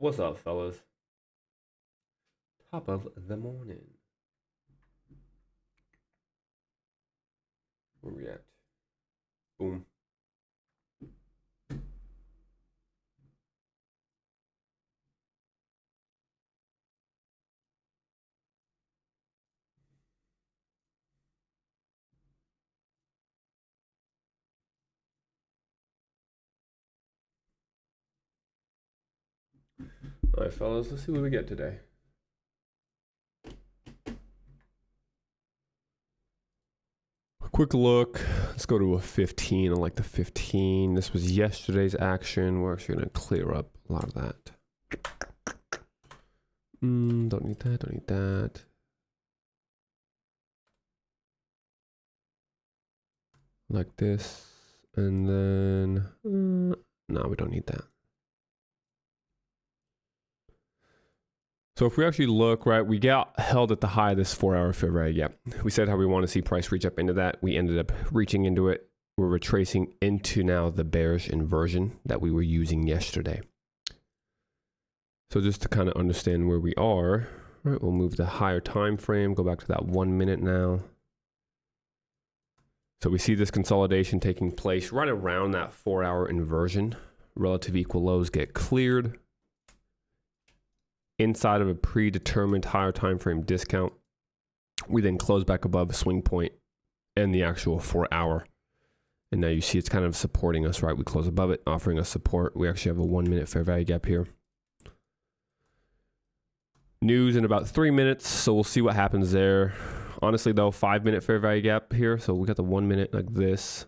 What's up, fellas? Top of the morning. Where we at? Boom. All right, fellas, let's see what we get today. A quick look. Let's go to a 15. I like the 15. This was yesterday's action. We're actually going to clear up a lot of that. Don't need that. Don't need that. Like this. And then, no, we don't need that. So if we actually look, right, we got held at the high of this 4-hour fair value gap. We said how we want to see price reach up into that. We ended up reaching into it. We're retracing into now the bearish inversion that we were using yesterday. So just to kind of understand where we are, right, we'll move the higher time frame, go back to that 1 minute now. So we see this consolidation taking place right around that 4-hour inversion. Relative equal lows get cleared inside of a predetermined higher time frame discount. We then close back above a swing point and the actual 4-hour. And now you see it's kind of supporting us, right? We close above it, offering us support. We actually have a 1 minute fair value gap here. News in about 3 minutes, so we'll see what happens there. Honestly though, 5 minute fair value gap here. So we got the 1 minute like this.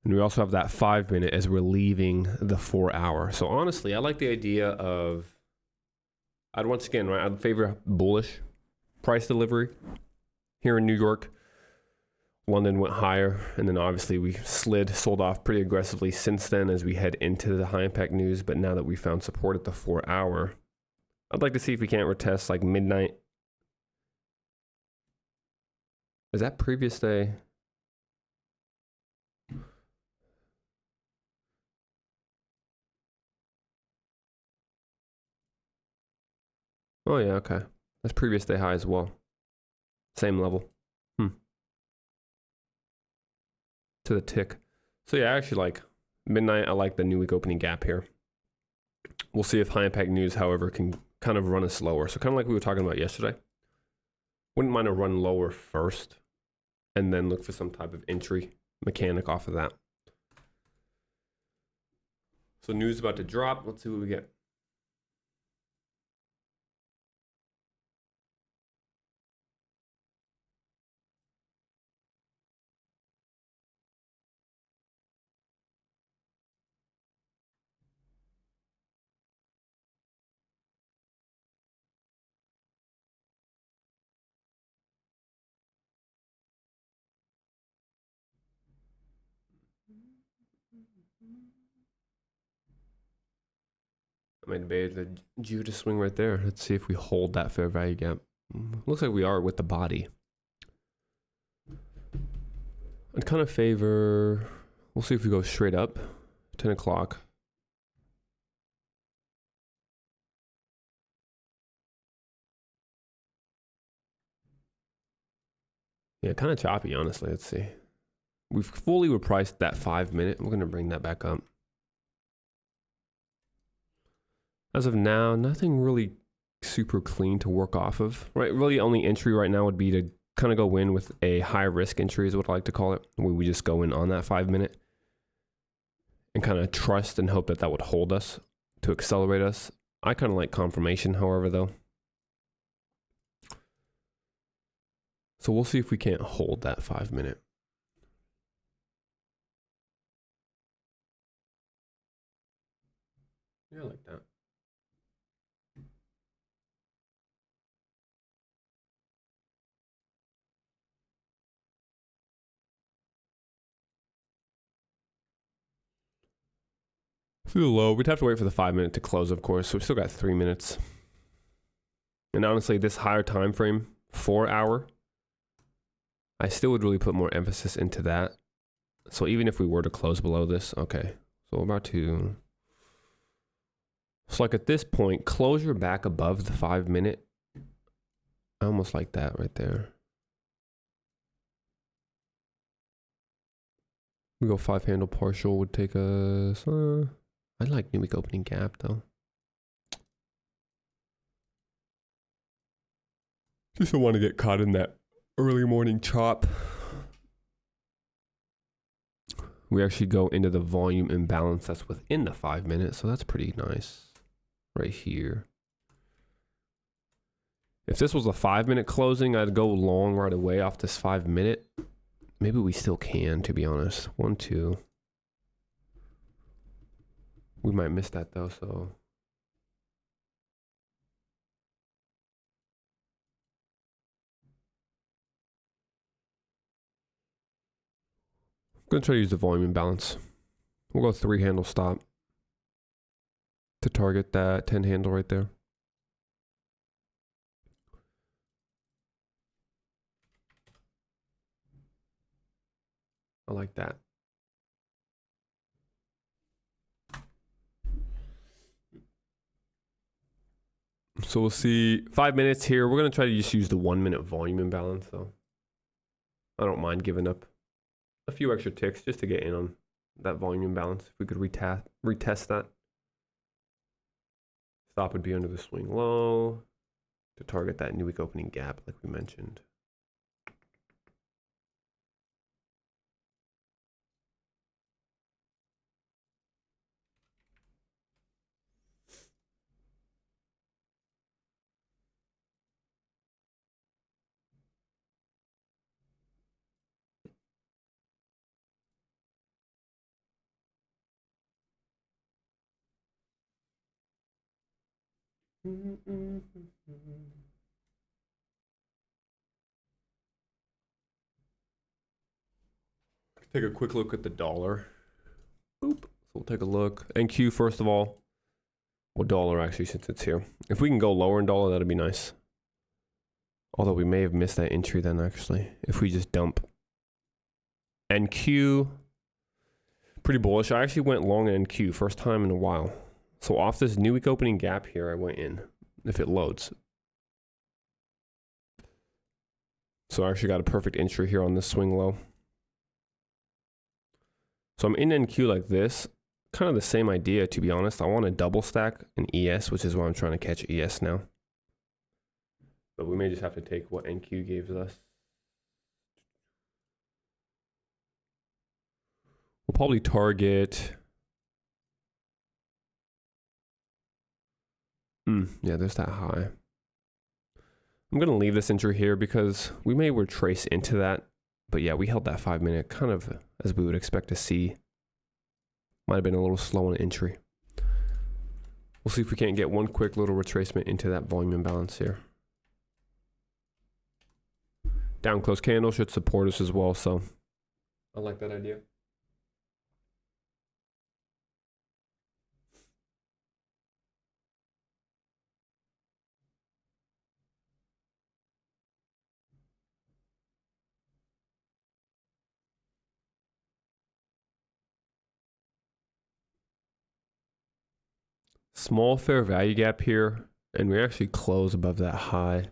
And we also have that 5 minute as we're leaving the 4-hour. So honestly, I like the idea of, I'd once again, right, I'd favor bullish price delivery here in New York. London went higher, and then obviously we sold off pretty aggressively since then as we head into the high impact news. But now that we found support at the 4-hour, I'd like to see if we can't retest like midnight. Is that previous day? Oh yeah, okay. That's previous day high as well. Same level. To the tick. So yeah, I actually like midnight. I like the new week opening gap here. We'll see if high impact news, however, can kind of run us lower. So kind of like we were talking about yesterday. Wouldn't mind a run lower first and then look for some type of entry mechanic off of that. So news about to drop. Let's see what we get. I made the Judah swing right there. Let's see if we hold that fair value gap. Looks like we are with the body. I'd kind of favor, we'll see if we go straight up, 10 o'clock. Yeah, kind of choppy, honestly. Let's see. We've fully repriced that 5 minute. We're going to bring that back up. As of now, nothing really super clean to work off of, right? Really only entry right now would be to kind of go in with a high risk entry is what I like to call it, where we just go in on that 5 minute and kind of trust and hope that that would hold us to accelerate us. I kind of like confirmation, however, though. So we'll see if we can't hold that 5 minute. Yeah, I like that. Feel low. We'd have to wait for the 5 minute to close, of course. So we still got 3 minutes. And honestly, this higher time frame, 4-hour, I still would really put more emphasis into that. So even if we were to close below this, okay. So we're about to So like at this point, closure back above the 5 minute. I almost like that right there. We go 5 handle partial would take us, I like new week opening gap though. Just don't want to get caught in that early morning chop. We actually go into the volume imbalance that's within the 5 minutes, so that's pretty nice right here. If this was a 5 minute closing, I'd go long right away off this 5 minute. Maybe we still can, to be honest. 1, 2. We might miss that though, so. I'm gonna try to use the volume imbalance. We'll go 3 handle stop to target that 10 handle right there. I like that. So we'll see 5 minutes here. We're gonna try to just use the 1 minute volume imbalance though. I don't mind giving up a few extra ticks just to get in on that volume imbalance. If we could retest that. Stop would be under the swing low to target that new week opening gap like we mentioned. Take a quick look at the dollar. Boop. So we'll take a look. NQ first of all. Well, dollar actually since it's here. If we can go lower in dollar, that'd be nice. Although we may have missed that entry then actually. If we just dump NQ. Pretty bullish. I actually went long in NQ first time in a while. So off this new week opening gap here, I went in if it loads. So I actually got a perfect entry here on this swing low. So I'm in NQ like this. Kind of the same idea, to be honest. I want to double stack an ES, which is why I'm trying to catch ES now. But we may just have to take what NQ gives us. We'll probably target. Yeah, there's that high. I'm going to leave this entry here because we may retrace into that. But yeah, we held that 5 minute kind of as we would expect to see. Might have been a little slow on entry. We'll see if we can't get one quick little retracement into that volume imbalance here. Down close candle should support us as well, so I like that idea. Small fair value gap here, and we actually close above that high.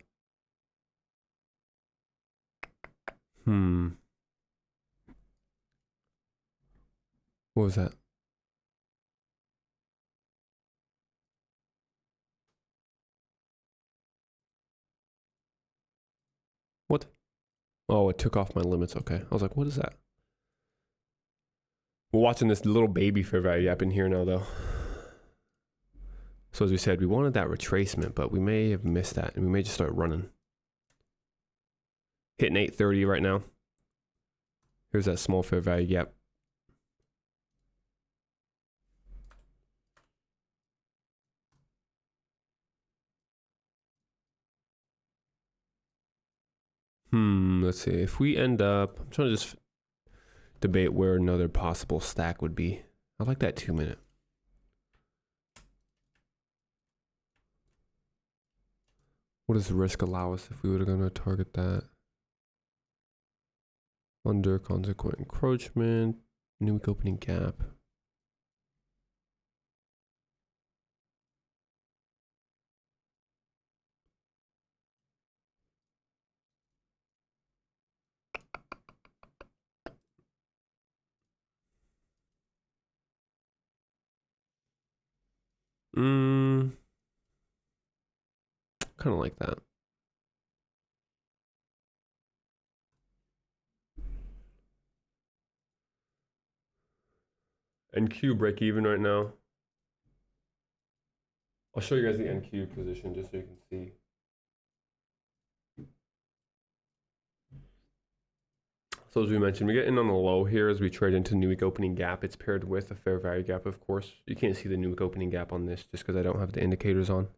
What was that? What? Oh, it took off my limits. Okay. I was like, what is that? We're watching this little baby fair value gap in here now, though. So as we said, we wanted that retracement, but we may have missed that, and we may just start running. Hitting 830 right now. Here's that small fair value gap. Let's see. If we end up, I'm trying to just debate where another possible stack would be. I like that 2 minute. What does the risk allow us if we were going to target that? Under consequent encroachment, new week opening gap. Kind of like that. NQ break even right now. I'll show you guys the NQ position just so you can see. So as we mentioned, we get in on the low here as we trade into new week opening gap. It's paired with a fair value gap, of course. You can't see the new week opening gap on this just because I don't have the indicators on.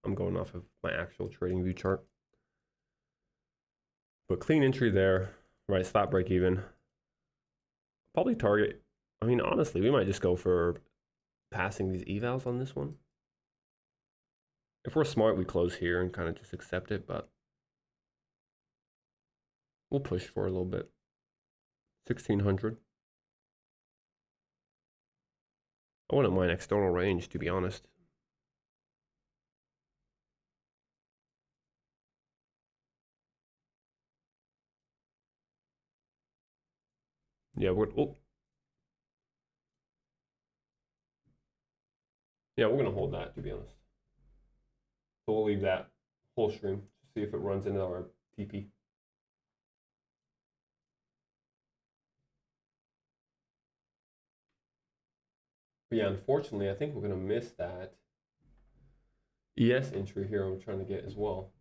I'm going off of my actual trading view chart. But clean entry there, right? Stop break even. Probably target. I mean, honestly, we might just go for passing these evals on this one. If we're smart, we close here and kind of just accept it, but we'll push for a little bit. 1600. I wouldn't mind external range, to be honest. Yeah, we're gonna hold that, to be honest. So we'll leave that whole stream to see if it runs into our TP. But yeah, unfortunately, I think we're gonna miss that ES entry here I'm trying to get as well.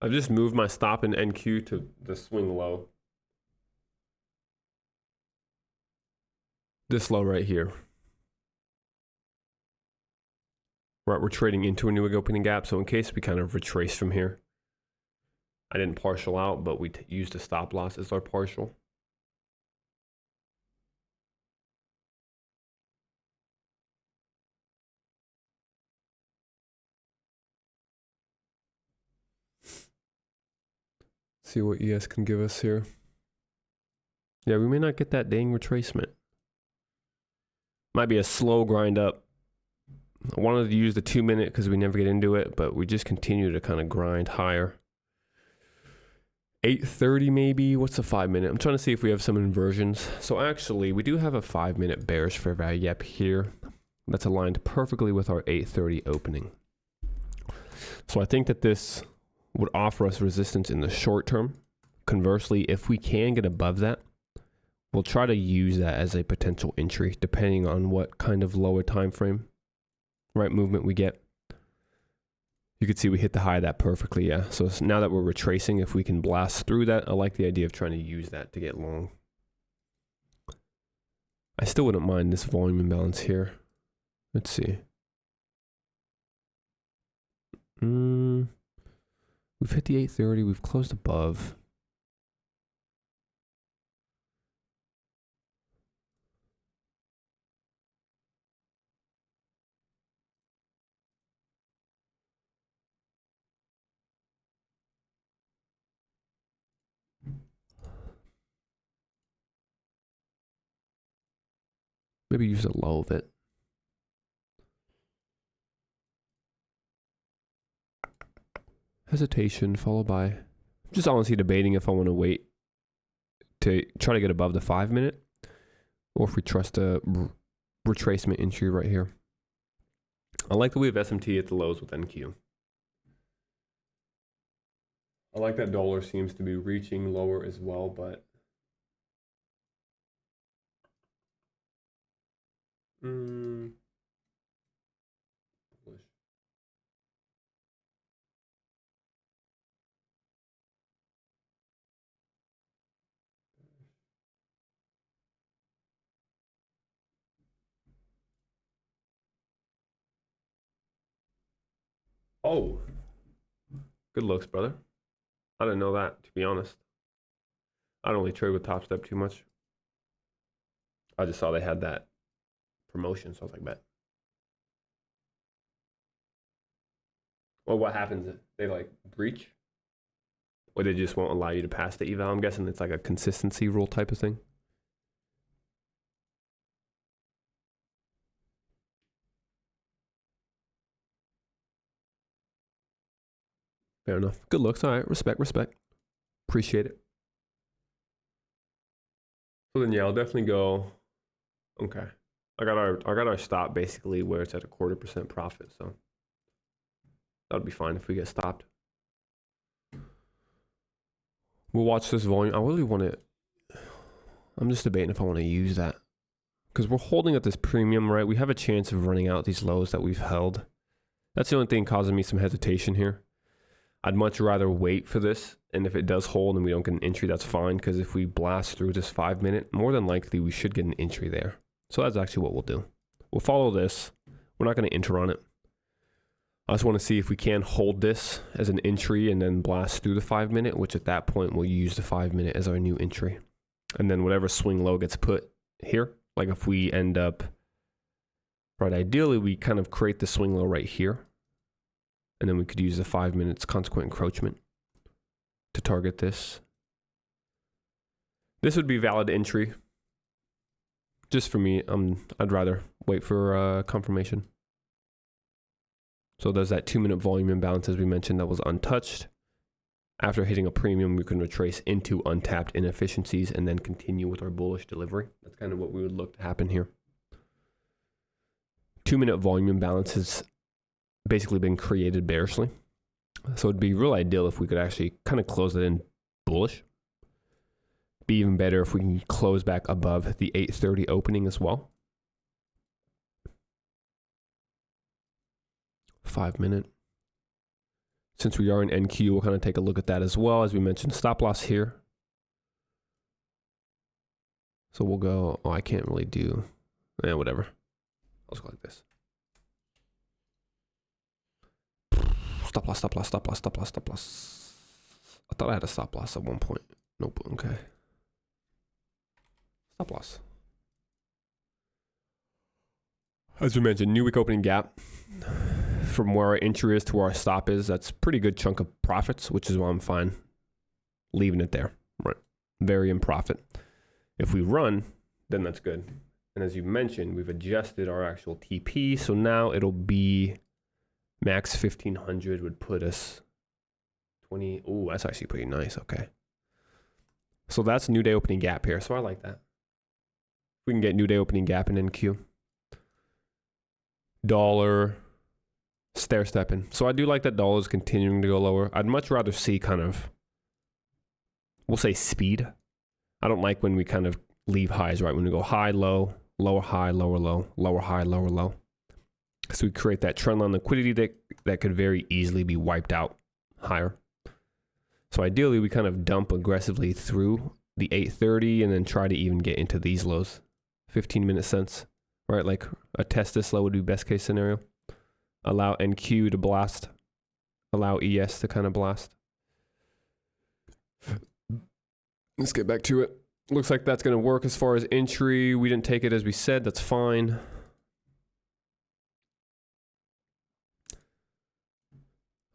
I've just moved my stop in NQ to the swing low. This low right here. Right, we're trading into a new opening gap, so in case we kind of retrace from here, I didn't partial out, but we used a stop loss as our partial. See what ES can give us here. Yeah, we may not get that dang retracement. Might be a slow grind up. I wanted to use the 2 minute because we never get into it, but we just continue to kind of grind higher. 8:30 maybe. What's the 5 minute? I'm trying to see if we have some inversions. So actually, we do have a 5 minute bearish fair value gap here. That's aligned perfectly with our 8:30 opening. So I think that this would offer us resistance in the short term. Conversely, if we can get above that, we'll try to use that as a potential entry, depending on what kind of lower time frame, right, movement we get. You can see we hit the high of that perfectly, yeah. So now that we're retracing, if we can blast through that, I like the idea of trying to use that to get long. I still wouldn't mind this volume imbalance here. Let's see. We've hit the 8:30, we've closed above. Maybe use the low of it. Hesitation followed by, just honestly debating if I want to wait to try to get above the 5 minute or if we trust a retracement entry right here. I like the way of SMT at the lows with NQ. I like that dollar seems to be reaching lower as well, but oh, good looks, brother. I didn't know that, to be honest. I don't really trade with Top Step too much. I just saw they had that promotion, so I was like, bet. Well, what happens if they like breach? Or they just won't allow you to pass the eval? I'm guessing it's like a consistency rule type of thing. Fair enough. Good looks. All right. Respect. Appreciate it. So then, yeah, I'll definitely go. Okay. I got our stop basically where it's at 0.25% profit. So that'll be fine if we get stopped. We'll watch this volume. I really want to. I'm just debating if I want to use that because we're holding at this premium, right? We have a chance of running out these lows that we've held. That's the only thing causing me some hesitation here. I'd much rather wait for this. And if it does hold and we don't get an entry, that's fine. Because if we blast through this 5 minute, more than likely we should get an entry there. So that's actually what we'll do. We'll follow this. We're not going to enter on it. I just want to see if we can hold this as an entry and then blast through the 5 minute, which at that point we'll use the 5 minute as our new entry. And then whatever swing low gets put here, like if we end up, right, ideally we kind of create the swing low right here. And then we could use the 5 minutes consequent encroachment to target this. This would be valid entry. Just for me, I'd rather wait for confirmation. So there's that 2 minute volume imbalance as we mentioned that was untouched. After hitting a premium, we can retrace into untapped inefficiencies and then continue with our bullish delivery. That's kind of what we would look to happen here. 2 minute volume imbalance has basically been created bearishly. So it'd be real ideal if we could actually kind of close that in bullish. Be even better if we can close back above the 830 opening as well. 5 minute. Since we are in NQ, we'll kind of take a look at that as well. As we mentioned, stop loss here. So we'll go, oh, I can't really do, whatever. I'll just go like this. Stop loss, stop loss, stop loss, stop loss, stop loss. I thought I had a stop loss at one point. Nope, okay. Stop loss. As we mentioned, new week opening gap. From where our entry is to where our stop is, that's a pretty good chunk of profits, which is why I'm fine leaving it there. Right. Very in profit. If we run, then that's good. And as you mentioned, we've adjusted our actual TP. So now it'll be max 1500 would put us 20. Oh, that's actually pretty nice. Okay. So that's new day opening gap here. So I like that. We can get new day opening gap in NQ. Dollar stair stepping. So I do like that dollar is continuing to go lower. I'd much rather see kind of, we'll say speed. I don't like when we kind of leave highs, right? When we go high, low, lower high, lower low, lower high, lower low. So we create that trend line liquidity that could very easily be wiped out higher. So ideally we kind of dump aggressively through the 830 and then try to even get into these lows. 15-minute cents, right? Like a test this low would be best case scenario. Allow NQ to blast. Allow ES to kind of blast. Let's get back to it. Looks like that's going to work as far as entry. We didn't take it as we said. That's fine.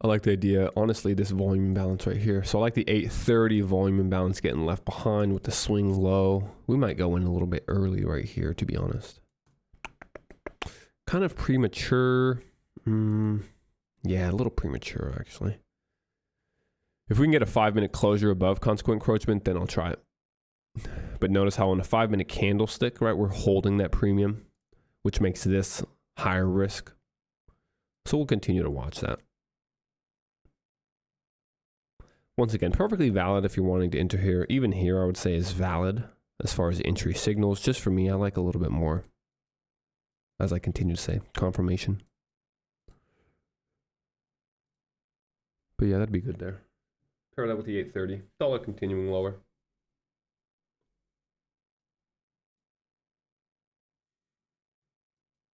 I like the idea. Honestly, this volume imbalance right here. So I like the 830 volume imbalance getting left behind with the swing low. We might go in a little bit early right here, to be honest. Kind of premature. Yeah, a little premature, actually. If we can get a 5-minute closure above consequent encroachment, then I'll try it. But notice how on a 5-minute candlestick, right, we're holding that premium, which makes this higher risk. So we'll continue to watch that. Once again, perfectly valid if you're wanting to enter here. Even here, I would say is valid as far as entry signals. Just for me, I like a little bit more, as I continue to say, confirmation. But yeah, that'd be good there. Pair that with the 830. Dollar continuing lower.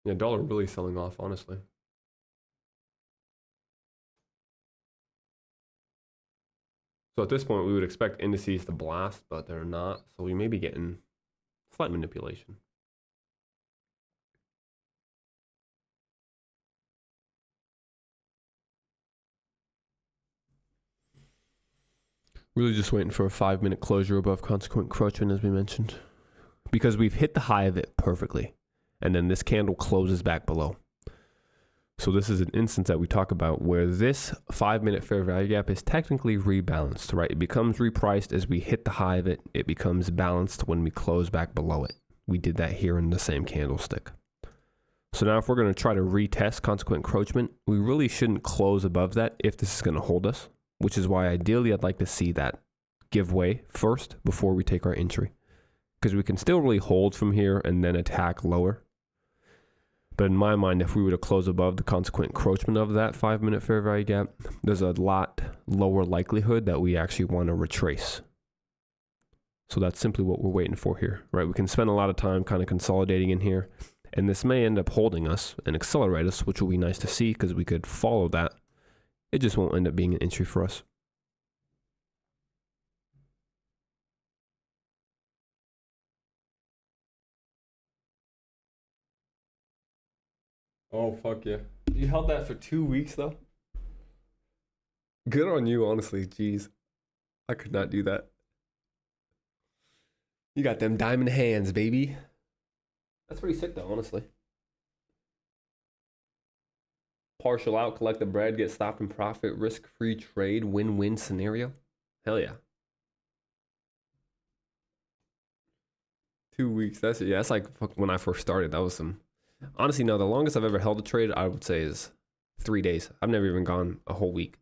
Yeah, dollar really selling off, honestly. So at this point, we would expect indices to blast, but they're not. So we may be getting slight manipulation. Really just waiting for a 5-minute closure above consequent encroachment, as we mentioned. Because we've hit the high of it perfectly. And then this candle closes back below. So this is an instance that we talk about where this 5-minute fair value gap is technically rebalanced, right? It becomes repriced as we hit the high of it. It becomes balanced when we close back below it. We did that here in the same candlestick. So now if we're going to try to retest consequent encroachment, we really shouldn't close above that if this is going to hold us, which is why ideally I'd like to see that give way first before we take our entry, because we can still really hold from here and then attack lower. But in my mind, if we were to close above the consequent encroachment of that 5-minute fair value gap, there's a lot lower likelihood that we actually want to retrace. So that's simply what we're waiting for here, right? We can spend a lot of time kind of consolidating in here, and this may end up holding us and accelerate us, which will be nice to see because we could follow that. It just won't end up being an entry for us. Oh, fuck yeah. You held that for 2 weeks, though? Good on you, honestly. Jeez. I could not do that. You got them diamond hands, baby. That's pretty sick, though, honestly. Partial out, collect the bread, get stop and profit, risk-free trade, win-win scenario. Hell yeah. 2 weeks. That's it. Yeah, that's like when I first started. That was some... Honestly, no, the longest I've ever held a trade, I would say, is 3 days. I've never even gone a whole week.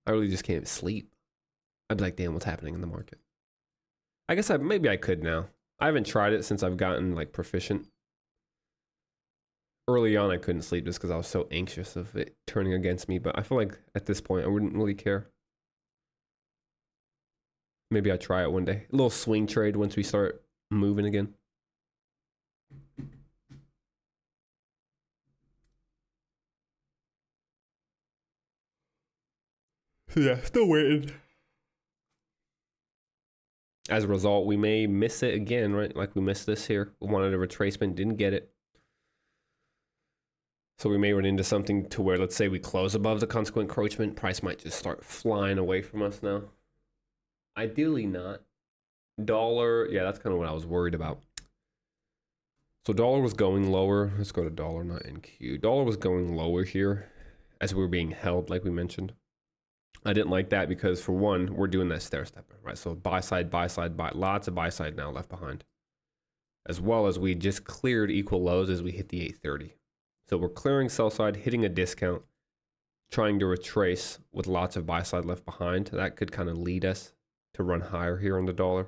I really just can't sleep. I'd be like, damn, what's happening in the market? I guess maybe I could now. I haven't tried it since I've gotten like proficient. Early on, I couldn't sleep just because I was so anxious of it turning against me. But I feel like at this point, I wouldn't really care. Maybe I try it one day. A little swing trade once we start moving again. Yeah, still waiting. As a result, we may miss it again, right? Like we missed this here. We wanted a retracement, didn't get it. So we may run into something to where, let's say we close above the consequent encroachment, price might just start flying away from us now. Ideally not. Dollar, yeah, that's kind of what I was worried about. So dollar was going lower. Let's go to dollar, not NQ. Dollar was going lower here as we were being held, like we mentioned. I didn't like that because, for one, we're doing that stair stepper, right? So buy side, buy. Lots of buy side now left behind. As well as we just cleared equal lows as we hit the 830. So we're clearing sell side, hitting a discount, trying to retrace with lots of buy side left behind. That could kind of lead us to run higher here on the dollar,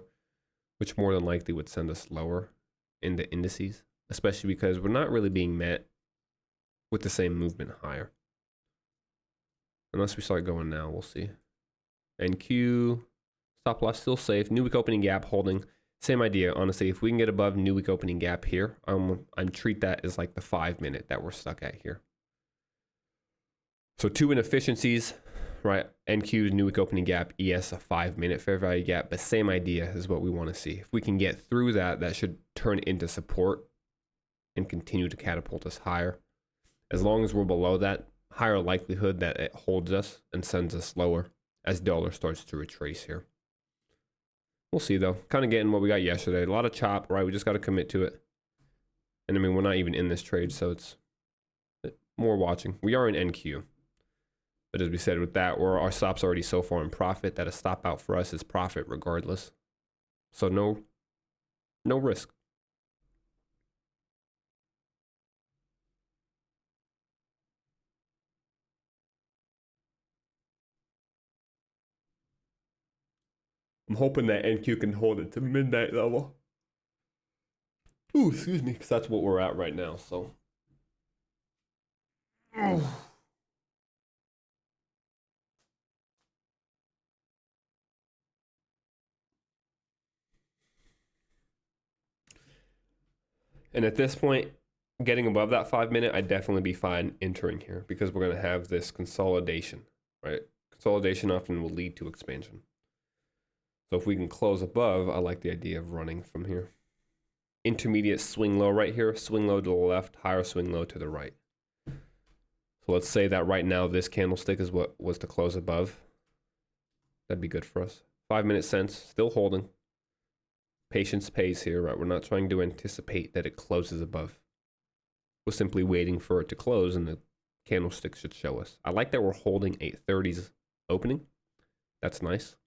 which more than likely would send us lower in the indices, especially because we're not really being met with the same movement higher. Unless we start going now, we'll see. NQ, stop loss still safe. New week opening gap holding. Same idea, honestly. If we can get above new week opening gap here, I'm treat that as like the 5-minute that we're stuck at here. So 2 inefficiencies, right? NQ's new week opening gap, ES a 5-minute fair value gap, but same idea is what we want to see. If we can get through that, that should turn into support and continue to catapult us higher. As long as we're below that, higher likelihood that it holds us and sends us lower as dollar starts to retrace here. We'll see though. Kind of getting what we got yesterday. A lot of chop, right? We just got to commit to it. And I mean, we're not even in this trade, so it's more watching. We are in NQ. But as we said with that, our stop's already so far in profit that a stop out for us is profit regardless. So no risk. I'm hoping that NQ can hold it to midnight level. Ooh, excuse me, because that's what we're at right now, so. And at this point, getting above that 5-minute, I'd definitely be fine entering here because we're going to have this consolidation, right? Consolidation often will lead to expansion. So if we can close above, I like the idea of running from here. Intermediate swing low right here, swing low to the left, higher swing low to the right. So let's say that right now this candlestick is what was to close above. That'd be good for us. 5-minute sense, still holding. Patience pays here, right? We're not trying to anticipate that it closes above. We're simply waiting for it to close and the candlestick should show us. I like that we're holding 830's opening. That's nice.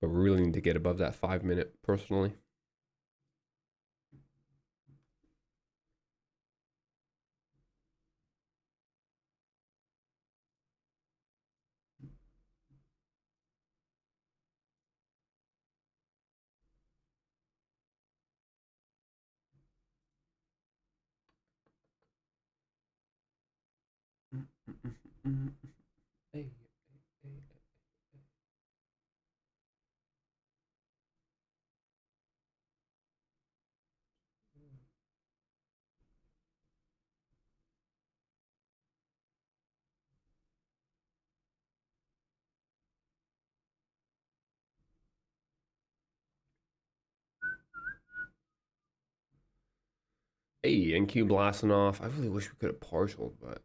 But we really need to get above that 5 minute personally. Hey. Hey, NQ blasting off. I really wish we could have partialed, but.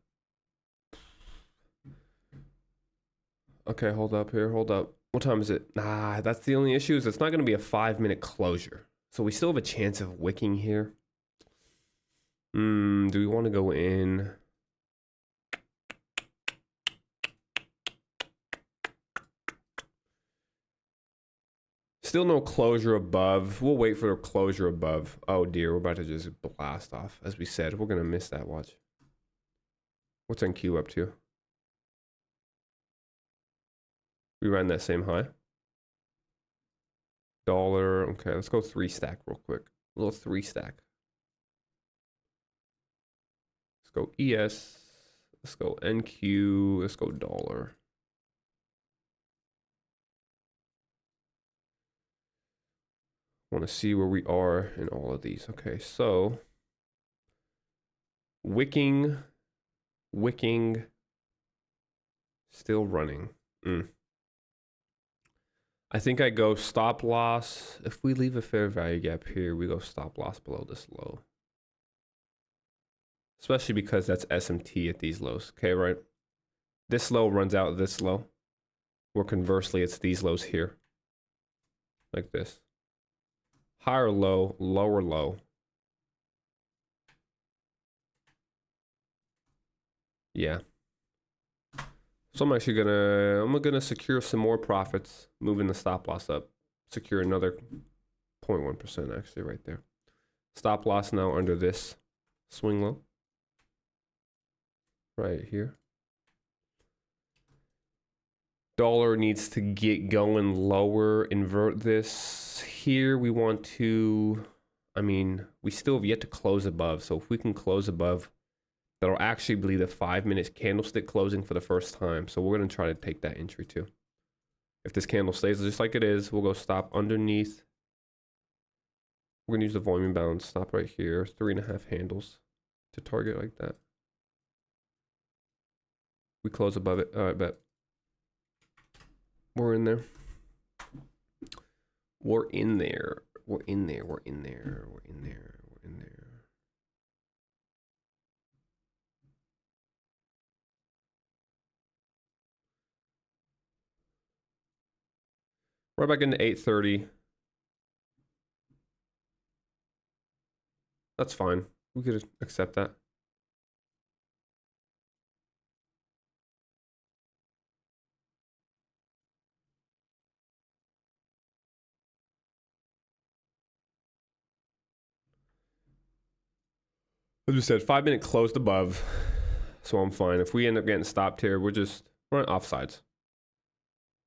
Okay, hold up here, hold up. What time is it? Nah, that's the only issue is it's not going to be a 5 minute closure. So we still have a chance of wicking here. Do we want to go in? Still no closure above. We'll wait for a closure above. Oh dear, we're about to just blast off. As we said, we're going to miss that watch. What's NQ up to? We ran that same high. Dollar. Okay, let's go 3 stack real quick. A little 3 stack. Let's go ES. Let's go NQ. Let's go dollar. Want to see where we are in all of these. Okay, so wicking, still running. I think I go stop loss. If we leave a fair value gap here, we go stop loss below this low. Especially because that's SMT at these lows. Okay, right? This low runs out this low. Or conversely, it's these lows here. Like this. Higher low, lower low. Yeah. So I'm actually gonna secure some more profits, moving the stop loss up. Secure another 0.1% actually right there. Stop loss now under this swing low. Right here. Dollar needs to get going lower, invert this. Here we want to, I mean, we still have yet to close above. So if we can close above, that'll actually be the 5 minute candlestick closing for the first time. So we're going to try to take that entry too. If this candle stays just like it is, we'll go stop underneath. We're going to use the volume balance, stop right here, 3.5 handles to target like that. We close above it. All right, bet. We're in there. We're in there. We're in there. We're in there. We're in there. We're in there. Right back into 830. That's fine. We could accept that. As you said, 5 minute closed above. So I'm fine. If we end up getting stopped here, we're on offsides.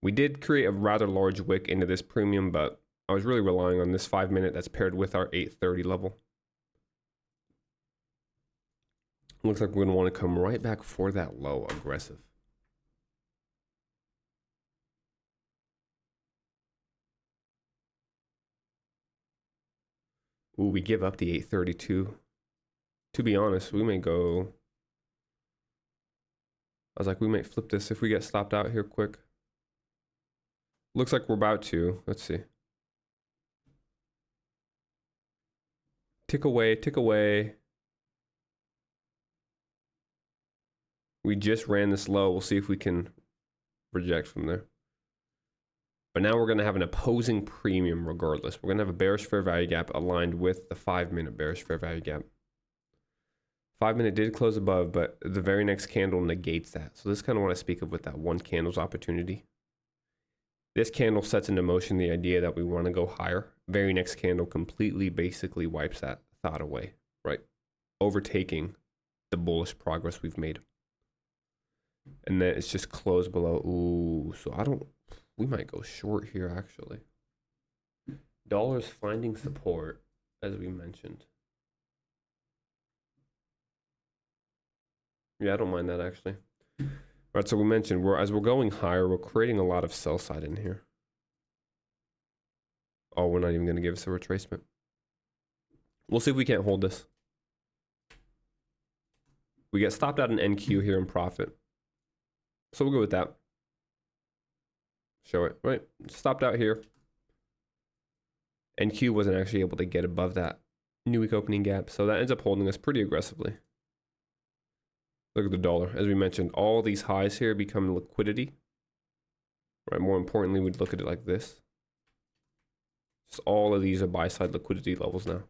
We did create a rather large wick into this premium, but I was really relying on this 5 minute that's paired with our 830 level. Looks like we're going to want to come right back for that low aggressive. Ooh, we give up the 832. To be honest, we may go. I was like, we might flip this if we get stopped out here quick. Looks like we're about to. Let's see. Tick away, tick away. We just ran this low. We'll see if we can reject from there. But now we're going to have an opposing premium regardless. We're going to have a bearish fair value gap aligned with the 5-minute bearish fair value gap. 5-minute did close above, but the very next candle negates that. So this is kind of what I speak of with that one candle's opportunity. This candle sets into motion the idea that we want to go higher. Very next candle completely basically wipes that thought away, right? Overtaking the bullish progress we've made. And then it's just closed below. Ooh, so we might go short here actually. Dollar's finding support, as we mentioned. Yeah, I don't mind that actually. All right, so we mentioned as we're going higher, we're creating a lot of sell side in here. Oh, we're not even going to give us a retracement. We'll see if we can't hold this. We get stopped out in NQ here in profit. So we'll go with that. Show it, right? Stopped out here. NQ wasn't actually able to get above that new week opening gap. So that ends up holding us pretty aggressively. Look at the dollar. As we mentioned, all these highs here become liquidity. Right? More importantly, we'd look at it like this. Just all of these are buy side liquidity levels now.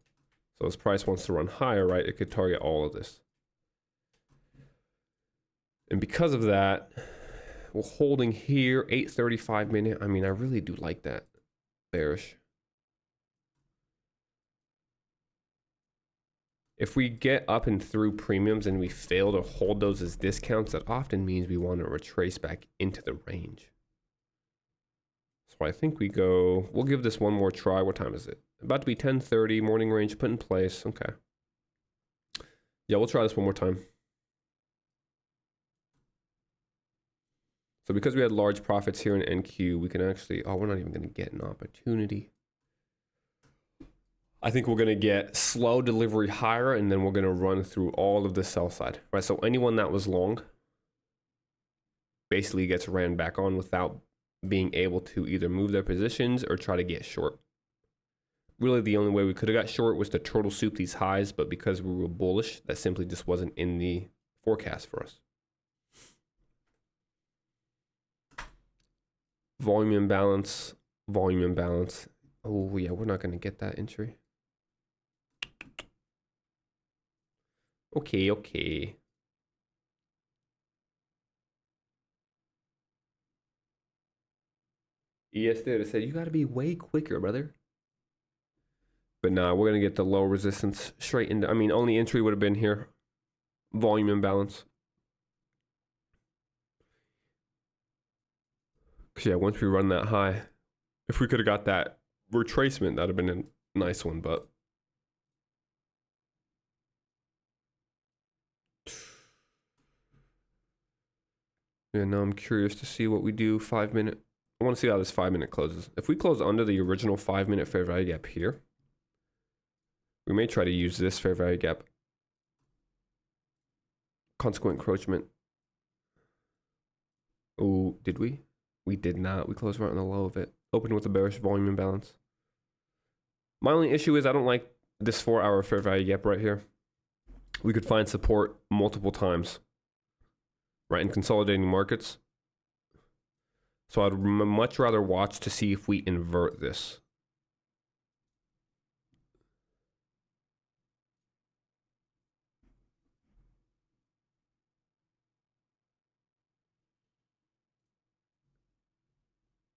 So as price wants to run higher, right, it could target all of this. And because of that, we're holding here, 8:35 minute. I mean, I really do like that. Bearish. If we get up and through premiums and we fail to hold those as discounts, that often means we want to retrace back into the range. So I think we'll give this one more try. What time is it? About to be 10:30, morning range put in place. Okay. Yeah, we'll try this one more time. So because we had large profits here in NQ, we can actually, we're not even going to get an opportunity. I think we're going to get slow delivery higher, and then we're going to run through all of the sell side, right? So anyone that was long basically gets ran back on without being able to either move their positions or try to get short. Really, the only way we could have got short was to turtle soup these highs, but because we were bullish, that simply just wasn't in the forecast for us. Volume imbalance, volume imbalance. Oh yeah, we're not going to get that entry. Okay. Yes, dude, I said, you got to be way quicker, brother. But nah, we're going to get the low resistance straight into, I mean, only entry would have been here. Volume imbalance. Because yeah, once we run that high, if we could have got that retracement, that'd have been a nice one, but. Yeah, now I'm curious to see what we do 5-minute. I want to see how this 5-minute closes. If we close under the original 5-minute fair value gap here, we may try to use this fair value gap. Consequent encroachment. Oh, did we? We did not. We closed right on the low of it. Open with a bearish volume imbalance. My only issue is I don't like this 4-hour fair value gap right here. We could find support multiple times, right, in consolidating markets. So I'd much rather watch to see if we invert this.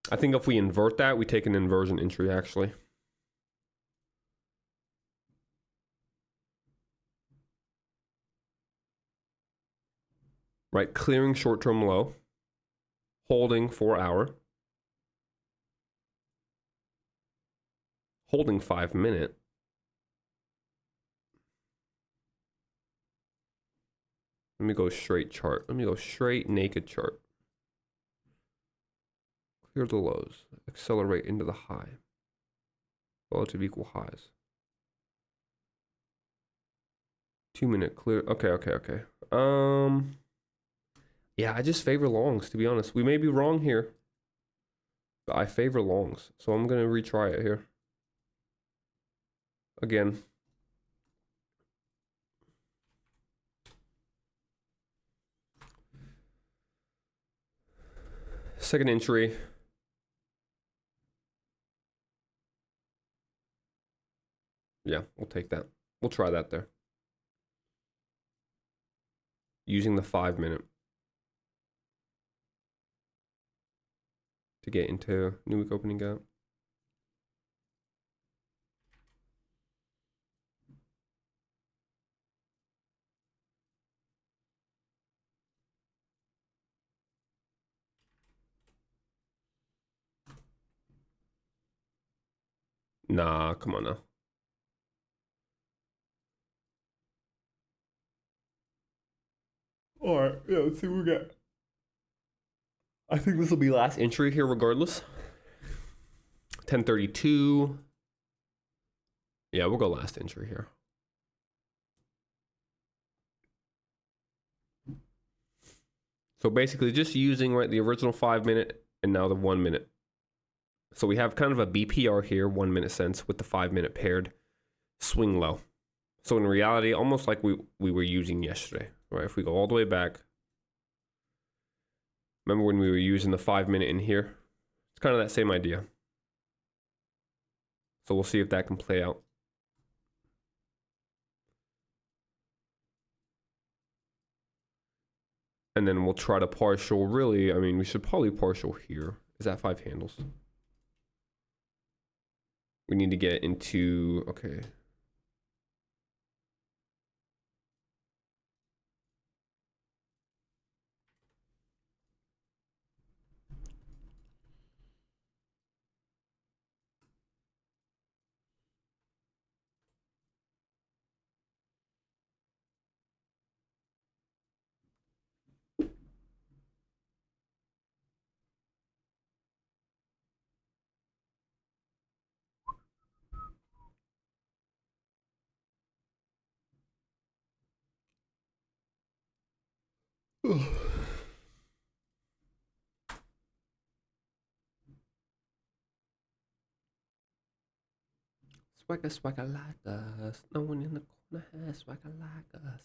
I think if we invert that, we take an inversion entry actually. Right, clearing short-term low, holding 4-hour, holding 5-minute. Let me go straight chart. Let me go straight naked chart. Clear the lows, accelerate into the high. Relative equal highs. 2-minute clear. Okay. Yeah, I just favor longs, to be honest. We may be wrong here, but I favor longs. So I'm going to retry it here. Again. Second entry. Yeah, we'll take that. We'll try that there. Using the 5 minute to get into new week opening gap. Nah, come on now. All right, yeah, let's see what we got. I think this will be last entry here regardless. 1032. Yeah, we'll go last entry here. So basically just using right the original 5 minute and now the 1 minute. So we have kind of a BPR here, 1 minute sense with the 5 minute paired swing low. So in reality, almost like we were using yesterday, right? If we go all the way back, remember when we were using the 5 minute in here? It's kind of that same idea. So we'll see if that can play out. And then we'll try to partial, really, I mean, we should probably partial here. Is that 5 handles? We need to get into, okay. Swagger, swagger like us. No one in the corner has swagger like us.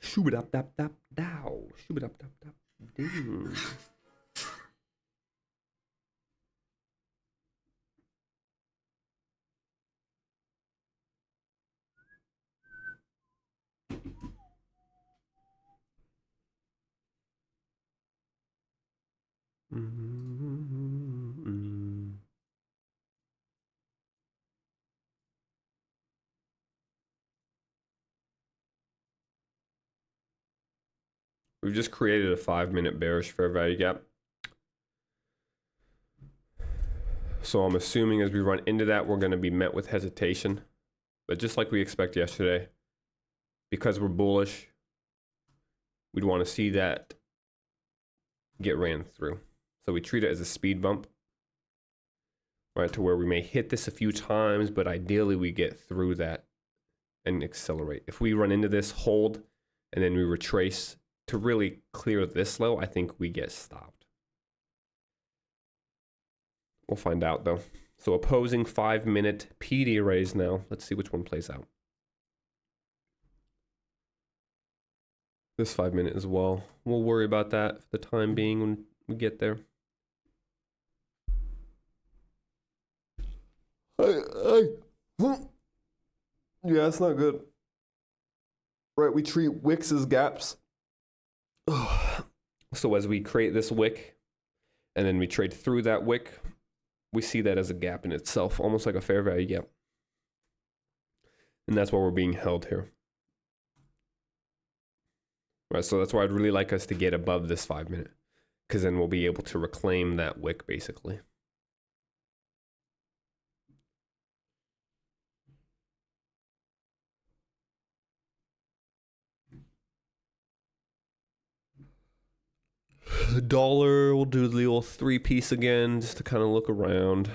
Shoobit up, dap, dap, dow. Shoobit up, dap, dap, ding. We've just created a 5 minute bearish fair value gap. So I'm assuming as we run into that, we're going to be met with hesitation. But just like we expect yesterday, because we're bullish, we'd want to see that get ran through. So we treat it as a speed bump, right? To where we may hit this a few times, but ideally we get through that and accelerate. If we run into this, hold, and then we retrace to really clear this low, I think we get stopped. We'll find out though. So opposing 5 minute PD arrays now. Let's see which one plays out. This 5 minute as well. We'll worry about that for the time being when we get there. Yeah, it's not good. Right, we treat wicks as gaps. So as we create this wick, and then we trade through that wick, we see that as a gap in itself, almost like a fair value gap. And that's why we're being held here. right? So that's why I'd really like us to get above this 5 minute, because then we'll be able to reclaim that wick basically. The dollar, we'll do the little 3-piece again just to kind of look around.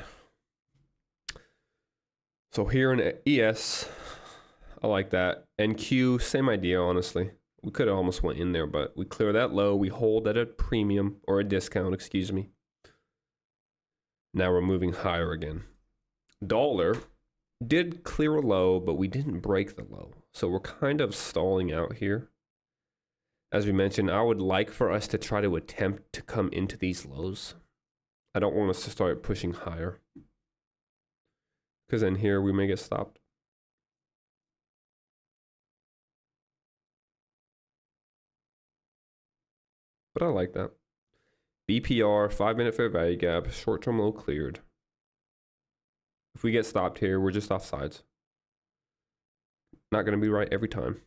So here in ES, I like that. NQ, same idea, honestly. We could have almost went in there, but we clear that low. We hold at a premium or a discount, excuse me. Now we're moving higher again. Dollar did clear a low, but we didn't break the low. So we're kind of stalling out here. As we mentioned, I would like for us to try to attempt to come into these lows. I don't want us to start pushing higher, because then here we may get stopped. But I like that. BPR, 5 minute fair value gap, short-term low cleared. If we get stopped here, we're just off sides. Not going to be right every time.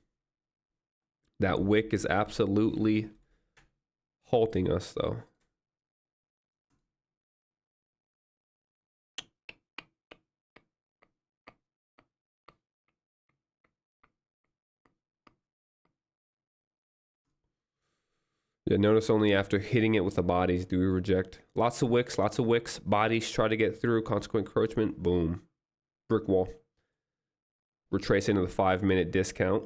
That wick is absolutely halting us, though. Yeah, notice only after hitting it with the bodies do we reject. Lots of wicks, bodies try to get through, consequent encroachment, boom. Brick wall. Retrace into the 5 minute discount.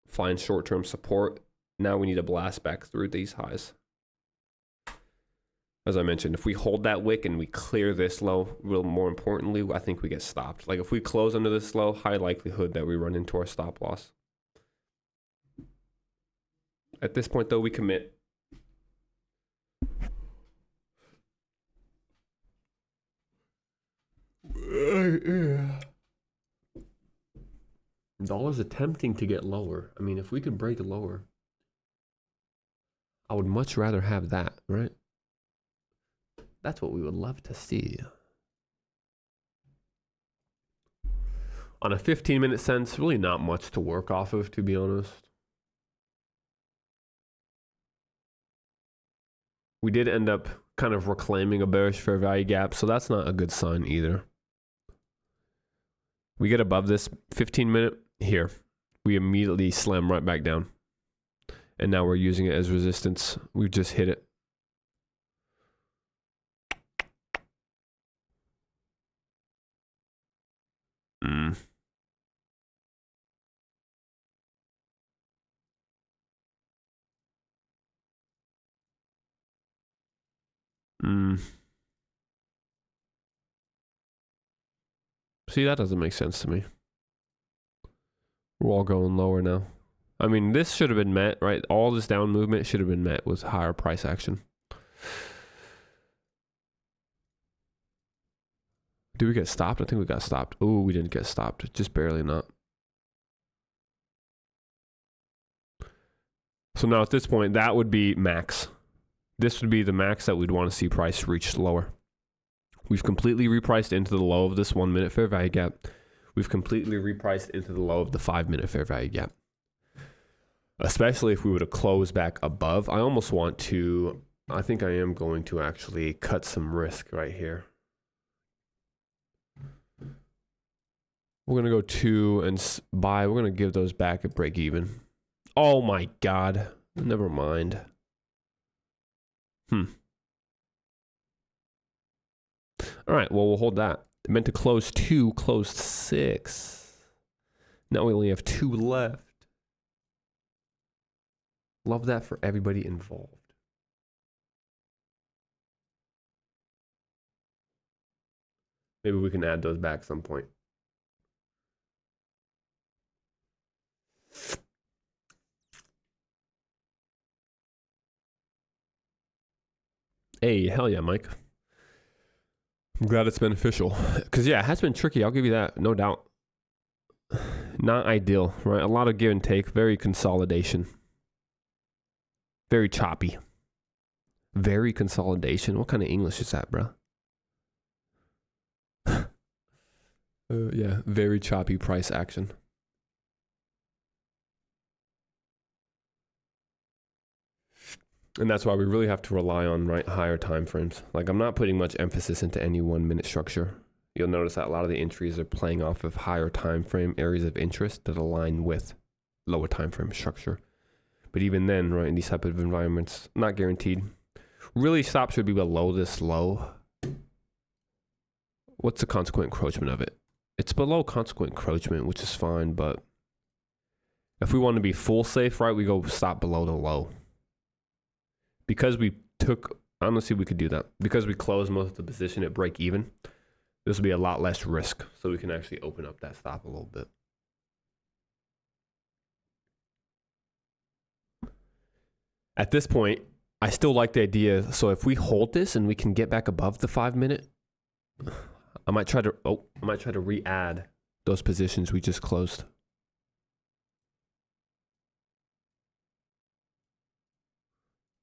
Find short-term support. Now we need to blast back through these highs. As I mentioned, if we hold that wick and we clear this low, real more importantly, I think we get stopped. Like if we close under this low, high likelihood that we run into our stop loss. At this point, though, we commit. Dollar's attempting to get lower. I mean, if we could break lower, I would much rather have that, right? That's what we would love to see. On a 15-minute sense, really not much to work off of, to be honest. We did end up kind of reclaiming a bearish fair value gap, so that's not a good sign either. We get above this 15-minute here. We immediately slam right back down. And now we're using it as resistance. We've just hit it. See, that doesn't make sense to me. We're all going lower now. I mean, this should have been met, right? All this down movement should have been met with higher price action. Did we get stopped? I think we got stopped. Oh, we didn't get stopped. Just barely not. So now at this point, that would be max. This would be the max that we'd want to see price reach lower. We've completely repriced into the low of this 1 minute fair value gap. We've completely repriced into the low of the 5 minute fair value gap. Especially if we were to close back above. I almost want to, I think I am going to actually cut some risk right here. We're going to go 2 and buy. We're going to give those back at break even. Oh my God. Never mind. All right, well, we'll hold that. It meant to close 2, closed 6. Now we only have 2 left. Love that for everybody involved. Maybe we can add those back some point. Hey, hell yeah, Mike. I'm glad it's beneficial. Because, yeah, it has been tricky. I'll give you that, no doubt. Not ideal, right? A lot of give and take. Very consolidation. Very choppy. Very consolidation. What kind of English is that, bro? Yeah, very choppy price action. And that's why we really have to rely on higher time frames. Like I'm not putting much emphasis into any 1 minute structure. You'll notice that a lot of the entries are playing off of higher time frame areas of interest that align with lower time frame structure. But even then, right, in these type of environments, not guaranteed. Really, stop should be below this low. What's the consequent encroachment of it? It's below consequent encroachment, which is fine, but if we want to be full safe, right, we go stop below the low. Because we took, honestly, we could do that. Because we closed most of the position at break even, this will be a lot less risk, so we can actually open up that stop a little bit. At this point, I still like the idea. So if we hold this and we can get back above the 5 minute, I might try to re-add those positions we just closed.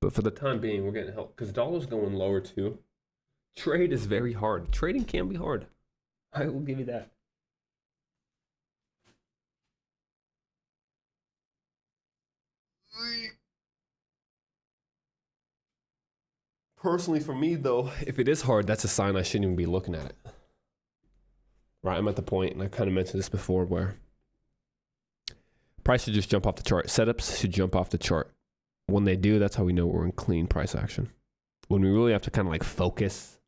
But for the time being, we're getting help because dollar's going lower too. Trade is very hard. Trading can be hard. I will give you that. Personally, for me though, if it is hard, that's a sign I shouldn't even be looking at it. Right, I'm at the point, and I kind of mentioned this before, where price should just jump off the chart. Setups should jump off the chart. When they do, that's how we know we're in clean price action. When we really have to kind of like focus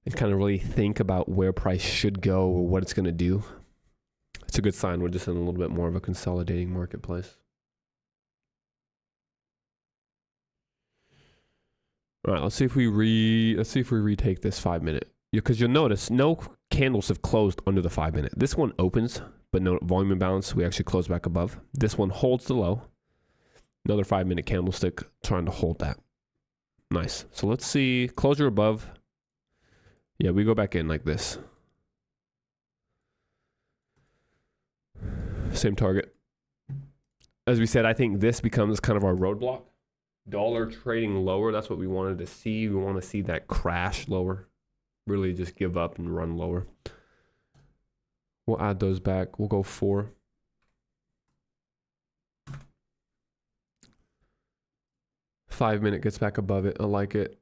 and kind of really think about where price should go or what it's going to do, it's a good sign we're just in a little bit more of a consolidating marketplace. All right, let's see if we retake this 5 minute. Because you'll notice no candles have closed under the 5 minute. This one opens, but no volume imbalance. We actually close back above. This one holds the low. Another 5 minute candlestick trying to hold that. Nice. So let's see, closure above. Yeah, we go back in like this. Same target. As we said, I think this becomes kind of our roadblock. Dollar trading lower, that's what we wanted to see. We want to see that crash lower. Really just give up and run lower. We'll add those back. We'll go 4. Five minute gets back above it. I like it.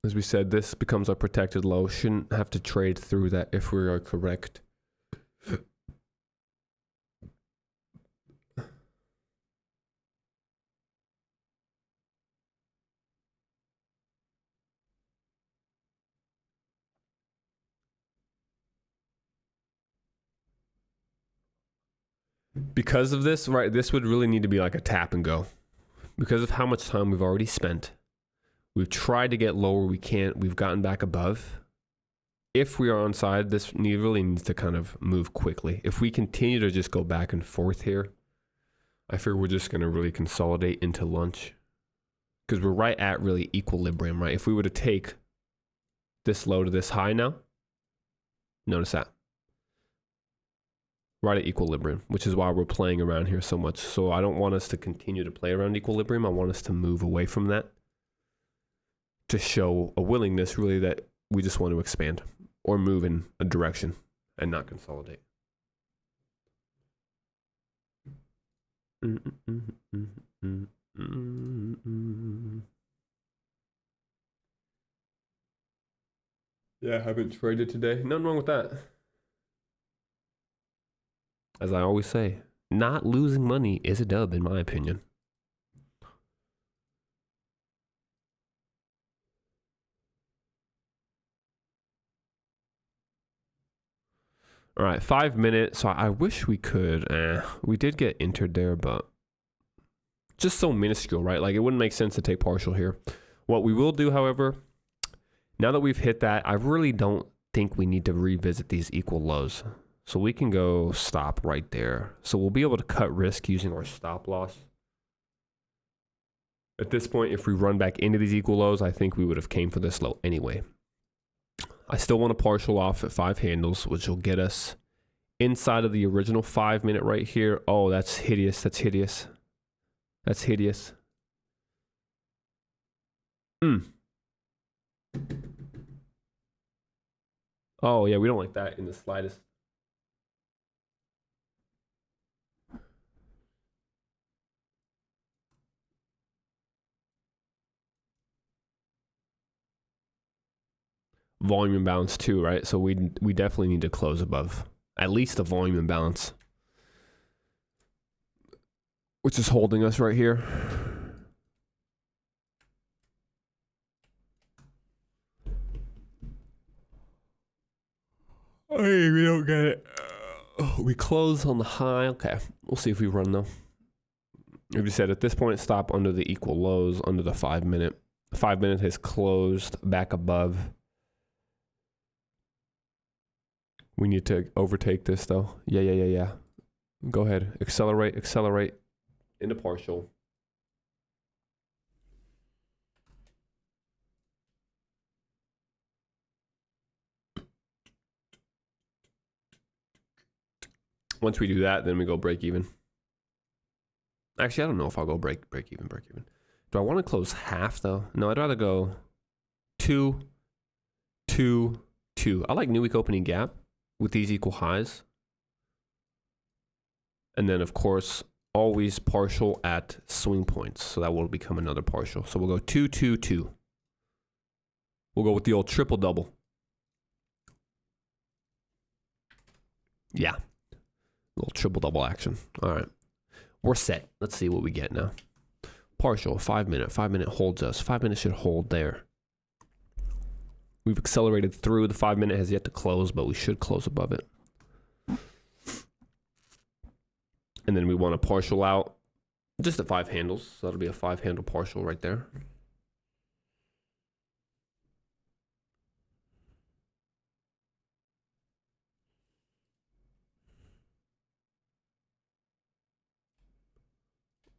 As we said, this becomes our protected low. Shouldn't have to trade through that if we are correct. Because of this, right, this would really need to be like a tap and go. Because of how much time we've already spent. We've tried to get lower, we can't, we've gotten back above. If we are on side, this really needs to kind of move quickly. If we continue to just go back and forth here, I fear we're just going to really consolidate into lunch. Because we're right at really equilibrium, right? If we were to take this low to this high now, notice that. Right at equilibrium, which is why we're playing around here so much. So I don't want us to continue to play around equilibrium. I want us to move away from that to show a willingness really that we just want to expand or move in a direction and not consolidate. Yeah, I haven't traded today. Nothing wrong with that. As I always say, not losing money is a dub in my opinion. All right, 5 minutes. So I wish we could. We did get entered there, but just so minuscule, right? Like it wouldn't make sense to take partial here. What we will do, however, now that we've hit that, I really don't think we need to revisit these equal lows. So we can go stop right there. So we'll be able to cut risk using our stop loss. At this point, if we run back into these equal lows, I think we would have came for this low anyway. I still want to partial off at 5 handles, which will get us inside of the original 5 minute right here. Oh, that's hideous. That's hideous. That's hideous. Oh, yeah, we don't like that in the slightest. volume imbalance too, right? So we definitely need to close above at least the volume imbalance, which is holding us right here. Hey, we don't get it. We close on the high. Okay, we'll see if we run though. If you said at this point, stop under the equal lows under the 5 minute. 5 minute has closed back above. We need to overtake this though. Yeah. Go ahead. Accelerate into partial. Once we do that, then we go break even. Actually, I don't know if I'll go break even. Do I want to close half though? No, I'd rather go 2, 2, 2. I like new week opening gap with these equal highs. And then of course, always partial at swing points. So that will become another partial. So we'll go 2, 2, 2. We'll go with the old triple double. Yeah. Little triple double action. All right. We're set. Let's see what we get now. Partial, 5 minute. 5 minute holds us. 5 minutes should hold there. We've accelerated through. The 5 minute has yet to close, but we should close above it. And then we want a partial out. Just at 5 handles. So that'll be a 5 handle partial right there.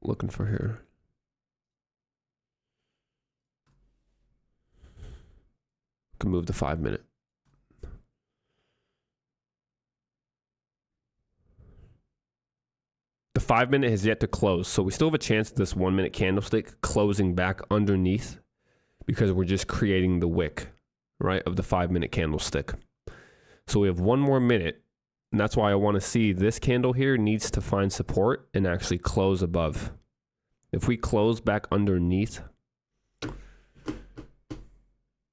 Looking for here. Can move the 5 minute. The 5 minute has yet to close, so we still have a chance of this 1 minute candlestick closing back underneath because we're just creating the wick, right, of the 5 minute candlestick. So we have 1 more minute, and that's why I want to see this candle here needs to find support and actually close above. If we close back underneath,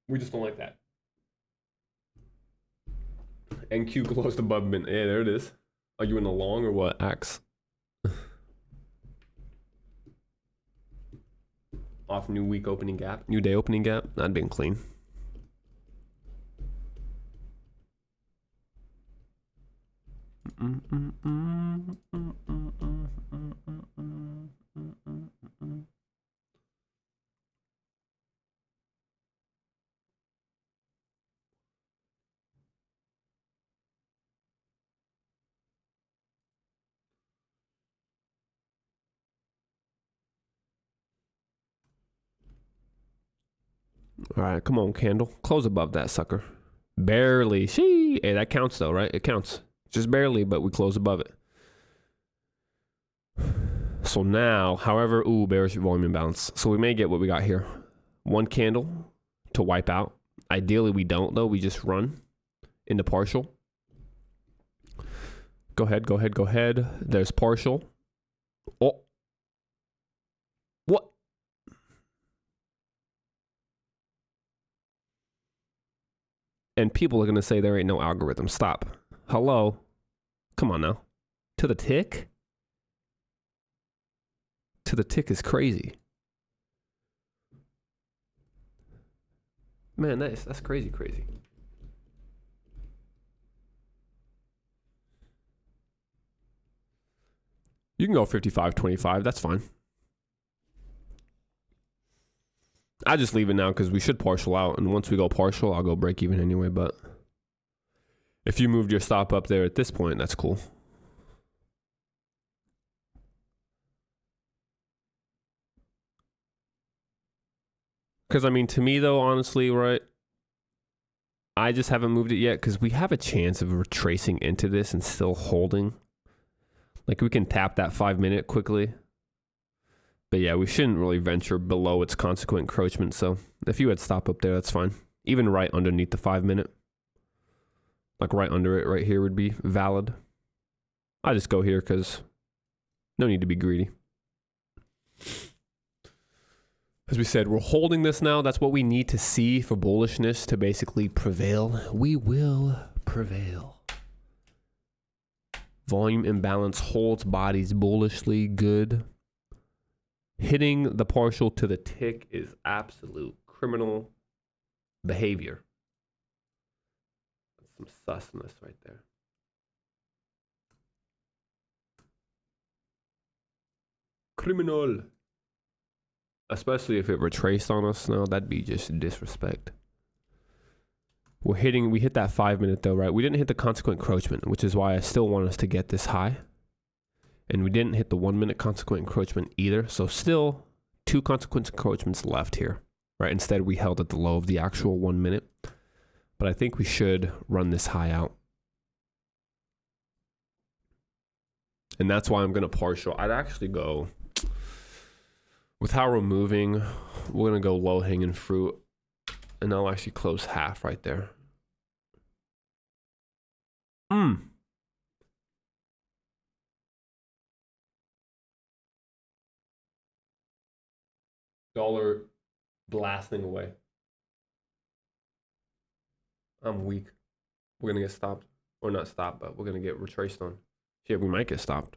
we just don't like that. NQ closed above minute. Yeah, there it is. Are you in the long or what, Axe? Off new week opening gap, new day opening gap. Not being clean. All right, come on, candle. Close above that sucker. Barely. Hey, that counts though, right? It counts. Just barely, but we close above it. So now, however, bearish volume imbalance. So we may get what we got here. 1 candle to wipe out. Ideally, we don't though. We just run into partial. Go ahead. There's partial. Oh. What? And people are going to say there ain't no algorithm. Stop. Hello. Come on now. To the tick? To the tick is crazy. Man, that's crazy. You can go 55-25. That's fine. I just leave it now because we should partial out. And once we go partial, I'll go break even anyway. But if you moved your stop up there at this point, that's cool. Because, I mean, to me, though, honestly, right, I just haven't moved it yet because we have a chance of retracing into this and still holding. Like, we can tap that 5 minute quickly. But yeah, we shouldn't really venture below its consequent encroachment. So if you had stop up there, that's fine. Even right underneath the 5 minute. Like right under it right here would be valid. I just go here because no need to be greedy. As we said, we're holding this now. That's what we need to see for bullishness to basically prevail. We will prevail. Volume imbalance holds bodies bullishly good. Hitting the partial to the tick is absolute criminal behavior. That's some susness right there. Criminal. Especially if it retraced on us now, that'd be just disrespect. We hit that 5 minute though, right? We didn't hit the consequent encroachment, which is why I still want us to get this high. And we didn't hit the 1 minute consequent encroachment either. So still 2 consequent encroachments left here, right? Instead, we held at the low of the actual 1 minute. But I think we should run this high out. And that's why I'm going to partial. I'd actually go, with how we're moving, we're going to go low hanging fruit. And I'll actually close half right there. Dollar blasting away. I'm weak. We're going to get stopped. Or not stopped, but we're going to get retraced on. Shit, we might get stopped.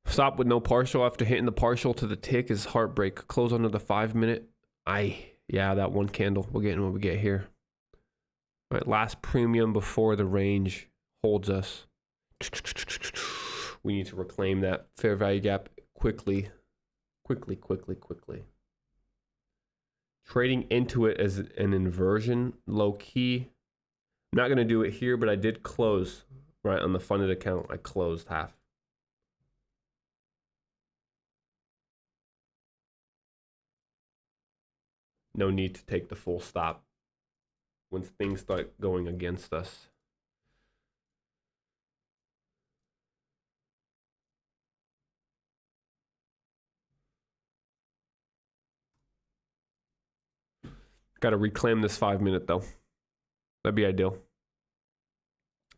Stop with no partial after hitting the partial to the tick is heartbreak. Close under the 5 minute. Yeah, that one candle. We're getting what we get here. All right, last premium before the range holds us. We need to reclaim that fair value gap quickly. Quickly. Trading into it as an inversion, low key. I'm not going to do it here, but I did close right on the funded account. I closed half. No need to take the full stop when things start going against us. Got to reclaim this 5 minute though. That'd be ideal.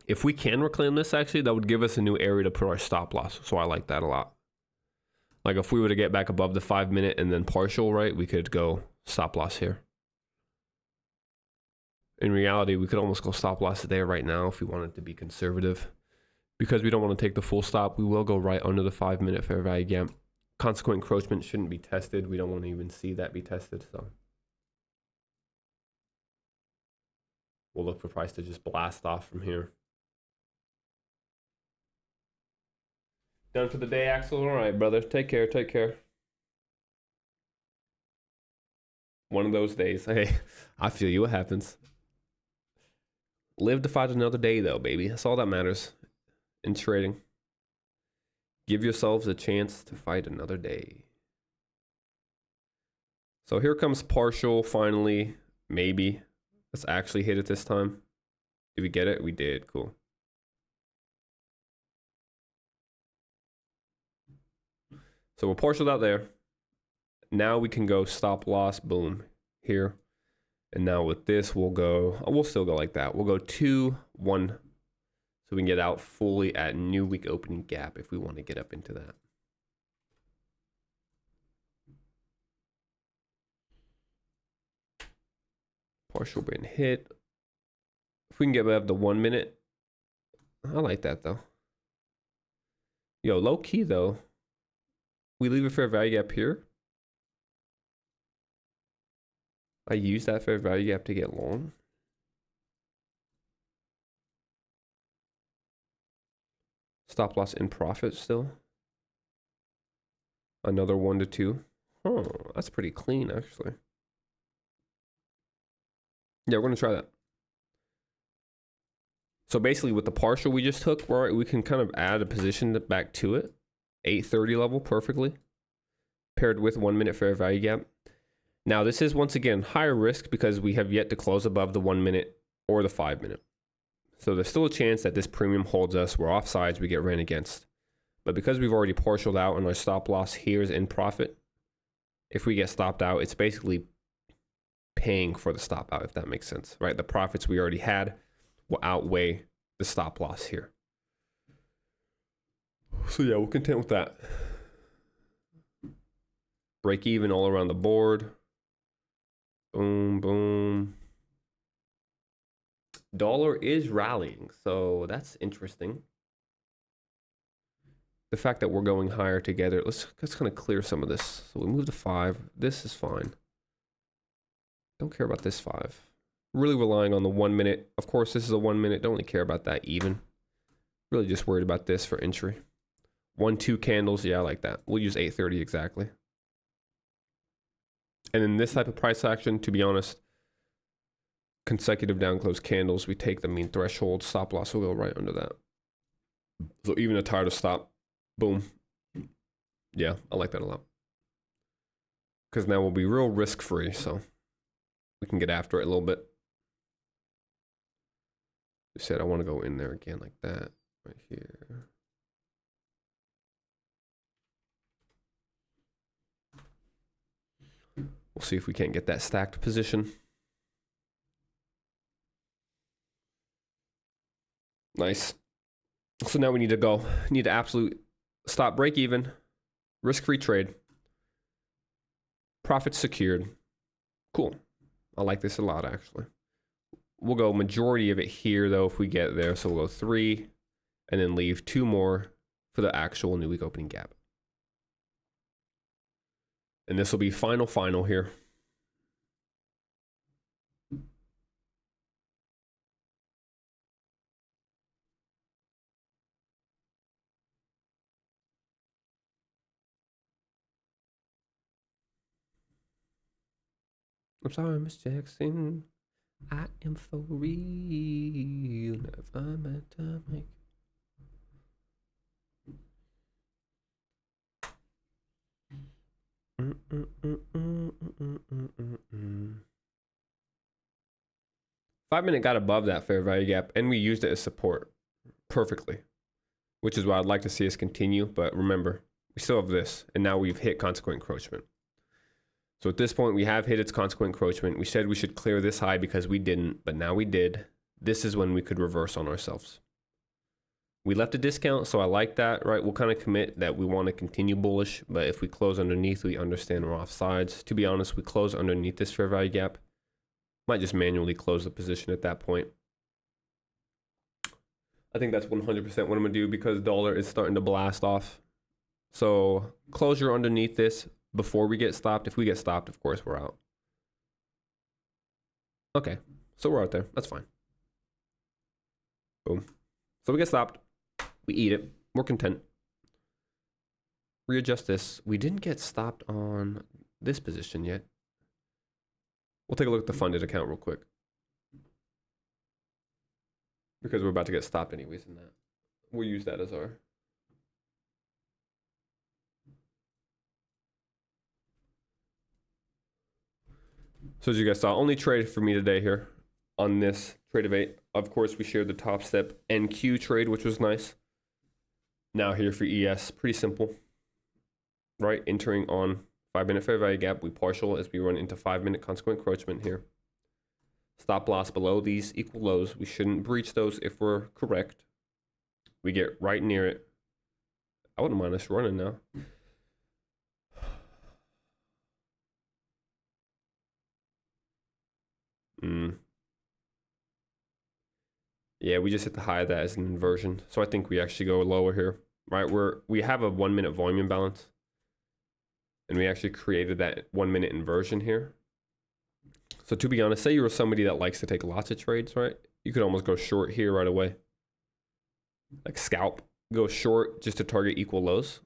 If we can reclaim this, actually, that would give us a new area to put our stop loss. So I like that a lot. Like if we were to get back above the 5 minute and then partial, right, we could go stop loss here. In reality, we could almost go stop loss there right now if we wanted to be conservative. Because we don't want to take the full stop, we will go right under the 5 minute fair value gap. Consequent encroachment shouldn't be tested. We don't want to even see that be tested. So we'll look for price to just blast off from here. Done for the day, Axel? All right, brother. Take care. One of those days. Hey, I feel you. What happens? Live to fight another day, though, baby. That's all that matters in trading. Give yourselves a chance to fight another day. So here comes partial, finally. Maybe. Let's actually hit it this time. Did we get it? We did. Cool. So we're partialed out there. Now we can go stop loss, boom, here. And now with this, we'll still go like that. We'll go 2, 1. So we can get out fully at new week opening gap if we want to get up into that. Partial been hit. If we can get above the 1 minute, I like that though. Yo, low key though. We leave a fair value gap here. I use that fair value gap to get long. Stop loss in profit still. Another 1 to 2. Oh, that's pretty clean actually. Yeah, we're gonna try that. So basically with the partial we just took, right, we can kind of add a position back to it. 830 level perfectly. Paired with 1 minute fair value gap. Now this is once again higher risk because we have yet to close above the 1 minute or the 5 minute. So there's still a chance that this premium holds us. We're offsides, we get ran against. But because we've already partialed out and our stop loss here is in profit, if we get stopped out, it's basically paying for the stop out, if that makes sense, right? The profits we already had will outweigh the stop loss here. So yeah, we're content with that. Break even all around the board. Boom, boom. Dollar is rallying, so that's interesting. The fact that we're going higher together, let's kind of clear some of this. So we move to 5. This is fine. Don't care about this 5. Really relying on the 1 minute. Of course, this is a 1 minute. Don't really care about that even. Really just worried about this for entry. 1, 2 candles. Yeah, I like that. We'll use 830 exactly. And in this type of price action, to be honest, consecutive down close candles, we take the mean threshold. Stop loss will go right under that. So even a tired of stop. Boom. Yeah, I like that a lot. Because now we'll be real risk-free, so we can get after it a little bit. We said I want to go in there again like that, right here. We'll see if we can't get that stacked position. Nice. So now we need to go. Need to absolute stop, break even, risk-free trade. Profits secured. Cool. I like this a lot, actually. We'll go majority of it here, though, if we get there. So we'll go 3 and then leave 2 more for the actual new week opening gap. And this will be final here. I'm sorry, Miss Jackson. I am for real. Never meant to make. Five-minute got above that fair value gap, and we used it as support perfectly, which is what I'd like to see us continue. But remember, we still have this, and now we've hit consequent encroachment. So at this point, we have hit its consequent encroachment. We said we should clear this high because we didn't, but now we did. This is when we could reverse on ourselves. We left a discount, so I like that, right? We'll kind of commit that we want to continue bullish, but if we close underneath, we understand we're off sides. To be honest, we close underneath this fair value gap. Might just manually close the position at that point. I think that's 100% what I'm going to do because dollar is starting to blast off. So closure underneath this before we get stopped. If we get stopped, of course, we're out. Okay, so we're out there. That's fine. Boom. So we get stopped. We eat it. We're content. Readjust this. We didn't get stopped on this position yet. We'll take a look at the funded account real quick. Because we're about to get stopped anyways in that. We'll use that as our... So as you guys saw, only trade for me today here on this trade of 8. Of course, we shared the top step NQ trade, which was nice. Now here for ES, pretty simple, right? Entering on 5-minute fair value gap, we partial as we run into 5-minute consequent encroachment here. Stop loss below these equal lows. We shouldn't breach those if we're correct. We get right near it. I wouldn't mind us running now. Yeah, we just hit the high of that as an inversion. So I think we actually go lower here, right? We have a 1-minute volume imbalance. And we actually created that 1-minute inversion here. So to be honest, say you were somebody that likes to take lots of trades, right? You could almost go short here right away. Like scalp, go short just to target equal lows.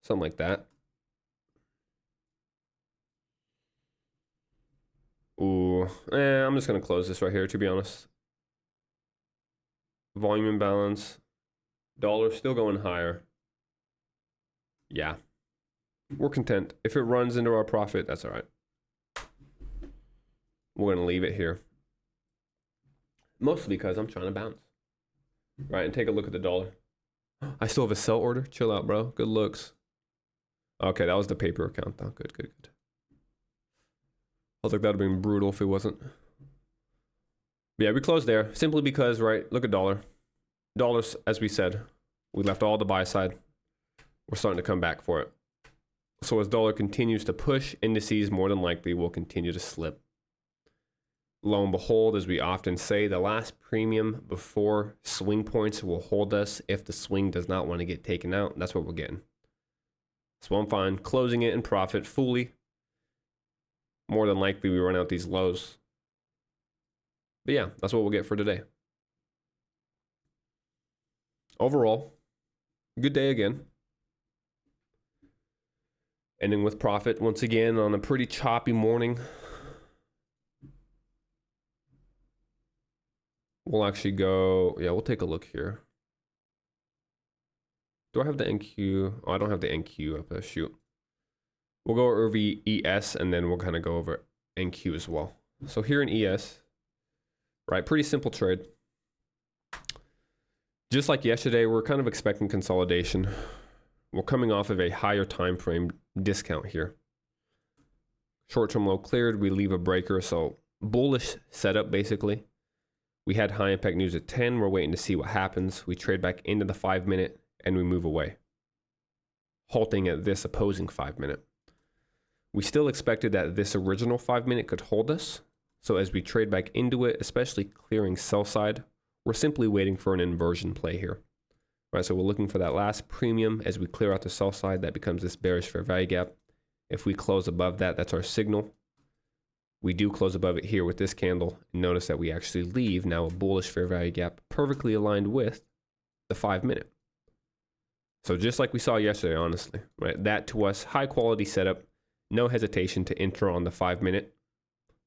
Something like that. Ooh, I'm just going to close this right here, to be honest. Volume imbalance. Dollar still going higher. Yeah. We're content. If it runs into our profit, that's all right. We're going to leave it here. Mostly because I'm trying to bounce. Right, and take a look at the dollar. I still have a sell order. Chill out, bro. Good looks. Okay, that was the paper account, though. Good, good, good. I was like, that would have been brutal if it wasn't. Yeah, we closed there simply because, right, look at dollar. Dollars, as we said, we left all the buy side. we're starting to come back for it. So as dollar continues to push, indices more than likely will continue to slip. Lo and behold, as we often say, the last premium before swing points will hold us if the swing does not want to get taken out. That's what we're getting. So I'm fine closing it in profit fully. More than likely we run out these lows. But yeah, that's what we'll get for today. Overall, good day again. Ending with profit once again on a pretty choppy morning. We'll actually go, yeah, we'll take a look here. Do I have the NQ? Oh, I don't have the NQ up there, shoot. We'll go over ES and then we'll kind of go over NQ as well. So here in ES, right, pretty simple trade. Just like yesterday, we're kind of expecting consolidation. We're coming off of a higher time frame discount here. Short-term low cleared, we leave a breaker, so bullish setup basically. We had high impact news at 10. We're waiting to see what happens. We trade back into the 5-minute and we move away, halting at this opposing 5-minute. We still expected that this original 5-minute could hold us. So as we trade back into it, especially clearing sell side, we're simply waiting for an inversion play here. All right, so we're looking for that last premium as we clear out the sell side. That becomes this bearish fair value gap. If we close above that, that's our signal. We do close above it here with this candle. Notice that we actually leave now a bullish fair value gap perfectly aligned with the 5-minute. So just like we saw yesterday, honestly, right? That to us, high quality setup, no hesitation to enter on the 5-minute.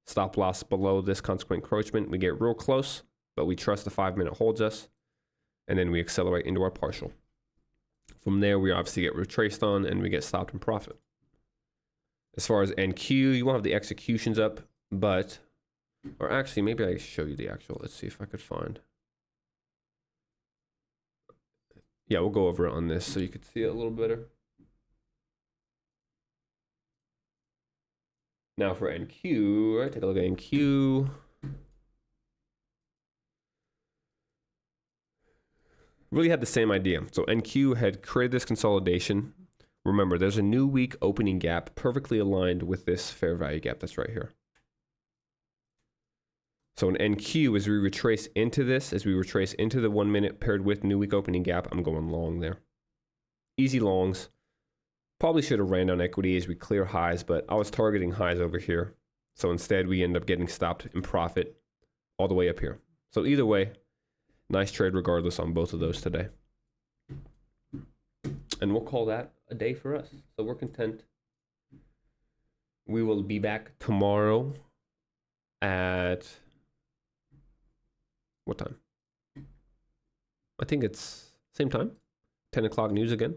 Stop loss below this consequent encroachment. We get real close, but we trust the 5-minute holds us. And then we accelerate into our partial. From there, we obviously get retraced on and we get stopped in profit. As far as NQ, you won't have the executions up, but, or actually, maybe I show you the actual. Let's see if I could find. Yeah, we'll go over it on this so you could see it a little better. Now for NQ, right? Take a look at NQ. Really had the same idea. So NQ had created this consolidation. Remember, there's a new week opening gap perfectly aligned with this fair value gap that's right here. So in NQ, as we retrace into this, as we retrace into the 1-minute paired with new week opening gap, I'm going long there. Easy longs. Probably should have ran down equity as we clear highs, but I was targeting highs over here. So instead, we end up getting stopped in profit all the way up here. So either way, nice trade regardless on both of those today. And we'll call that a day for us. So we're content. We will be back tomorrow at what time? I think it's same time. 10 o'clock news again.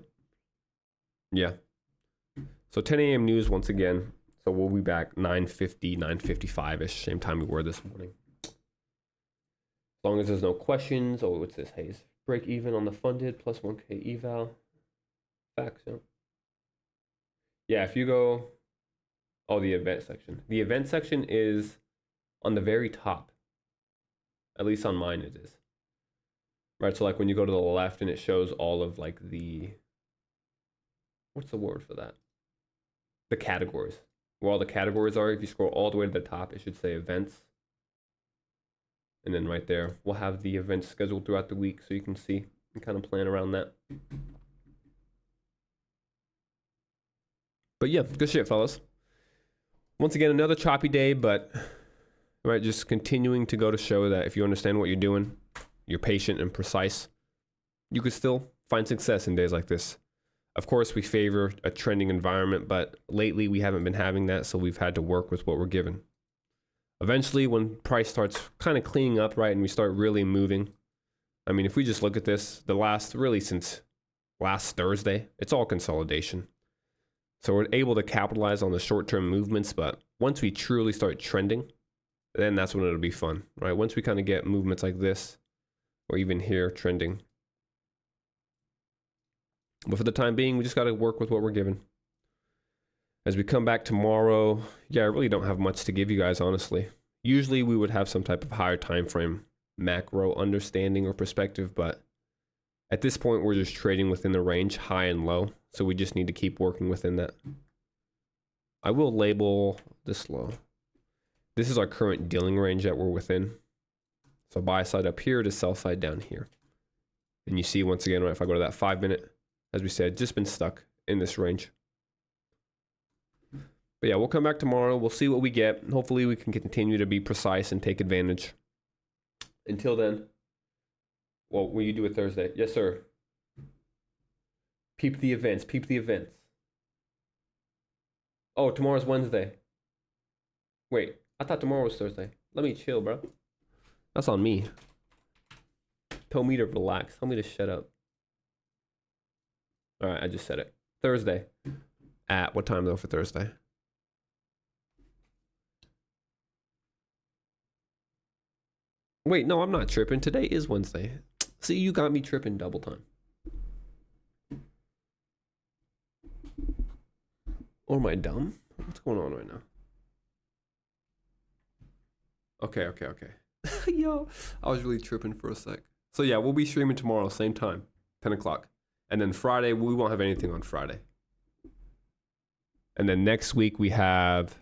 Yeah. So 10 a.m. news once again. So we'll be back 9:50, 9:55-ish, same time we were this morning. As long as there's no questions. Oh, what's this, Hayes? Break even on the funded plus 1K eval. Facts, yeah. Yeah, if you go, oh, the event section. The event section is on the very top. At least on mine it is. Right, so like when you go to the left and it shows all of like the, what's the word for that? The categories. Where all the categories are, if you scroll all the way to the top, it should say events. And then right there, we'll have the events scheduled throughout the week so you can see and kind of plan around that. But yeah, good shit, fellas. Once again, another choppy day, but right, just continuing to go to show that if you understand what you're doing, you're patient and precise, you could still find success in days like this. Of course, we favor a trending environment, but lately we haven't been having that, so we've had to work with what we're given. Eventually, when price starts kind of cleaning up, right, and we start really moving, I mean, if we just look at this, the last, really since last Thursday, it's all consolidation. So we're able to capitalize on the short-term movements, but once we truly start trending, then that's when it'll be fun, right? Once we kind of get movements like this, or even here trending. But for the time being, we just got to work with what we're given. As we come back tomorrow, yeah, I really don't have much to give you guys, honestly. Usually we would have some type of higher time frame macro understanding or perspective, but At this point, we're just trading within the range, high and low. So we just need to keep working within that. I will label this low. This is our current dealing range that we're within. So buy side up here to sell side down here. And you see once again, if I go to that 5 minute, as we said, just been stuck in this range. But yeah, we'll come back tomorrow. We'll see what we get. Hopefully we can continue to be precise and take advantage. Until then, well, will you do it Thursday? Yes, sir. Peep the events. Peep the events. Oh, tomorrow's Wednesday. Wait, I thought tomorrow was Thursday. Let me chill, bro. That's on me. Tell me to relax. Tell me to shut up. All right, I just said it. Thursday. At what time though for Thursday? Wait, no, I'm not tripping. Today is Wednesday. See, you got me tripping double time. Or am I dumb? What's going on right now? Okay. Yo, I was really tripping for a sec. So yeah, we'll be streaming tomorrow, same time, 10 o'clock. And then Friday, we won't have anything on Friday. And then next week we have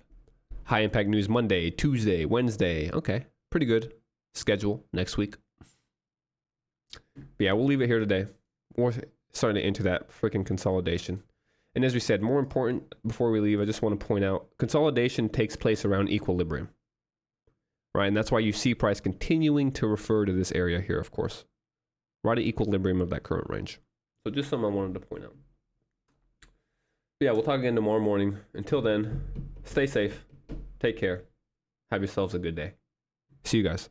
high impact news Monday, Tuesday, Wednesday. Okay, pretty good schedule next week. But yeah, we'll leave it here today. We're starting to enter that freaking consolidation. And as we said, more important, before we leave, I just want to point out, consolidation takes place around equilibrium. Right, and that's why you see price continuing to refer to this area here, of course. Right at equilibrium of that current range. So just something I wanted to point out. But yeah, we'll talk again tomorrow morning. Until then, stay safe, take care, have yourselves a good day. See you guys.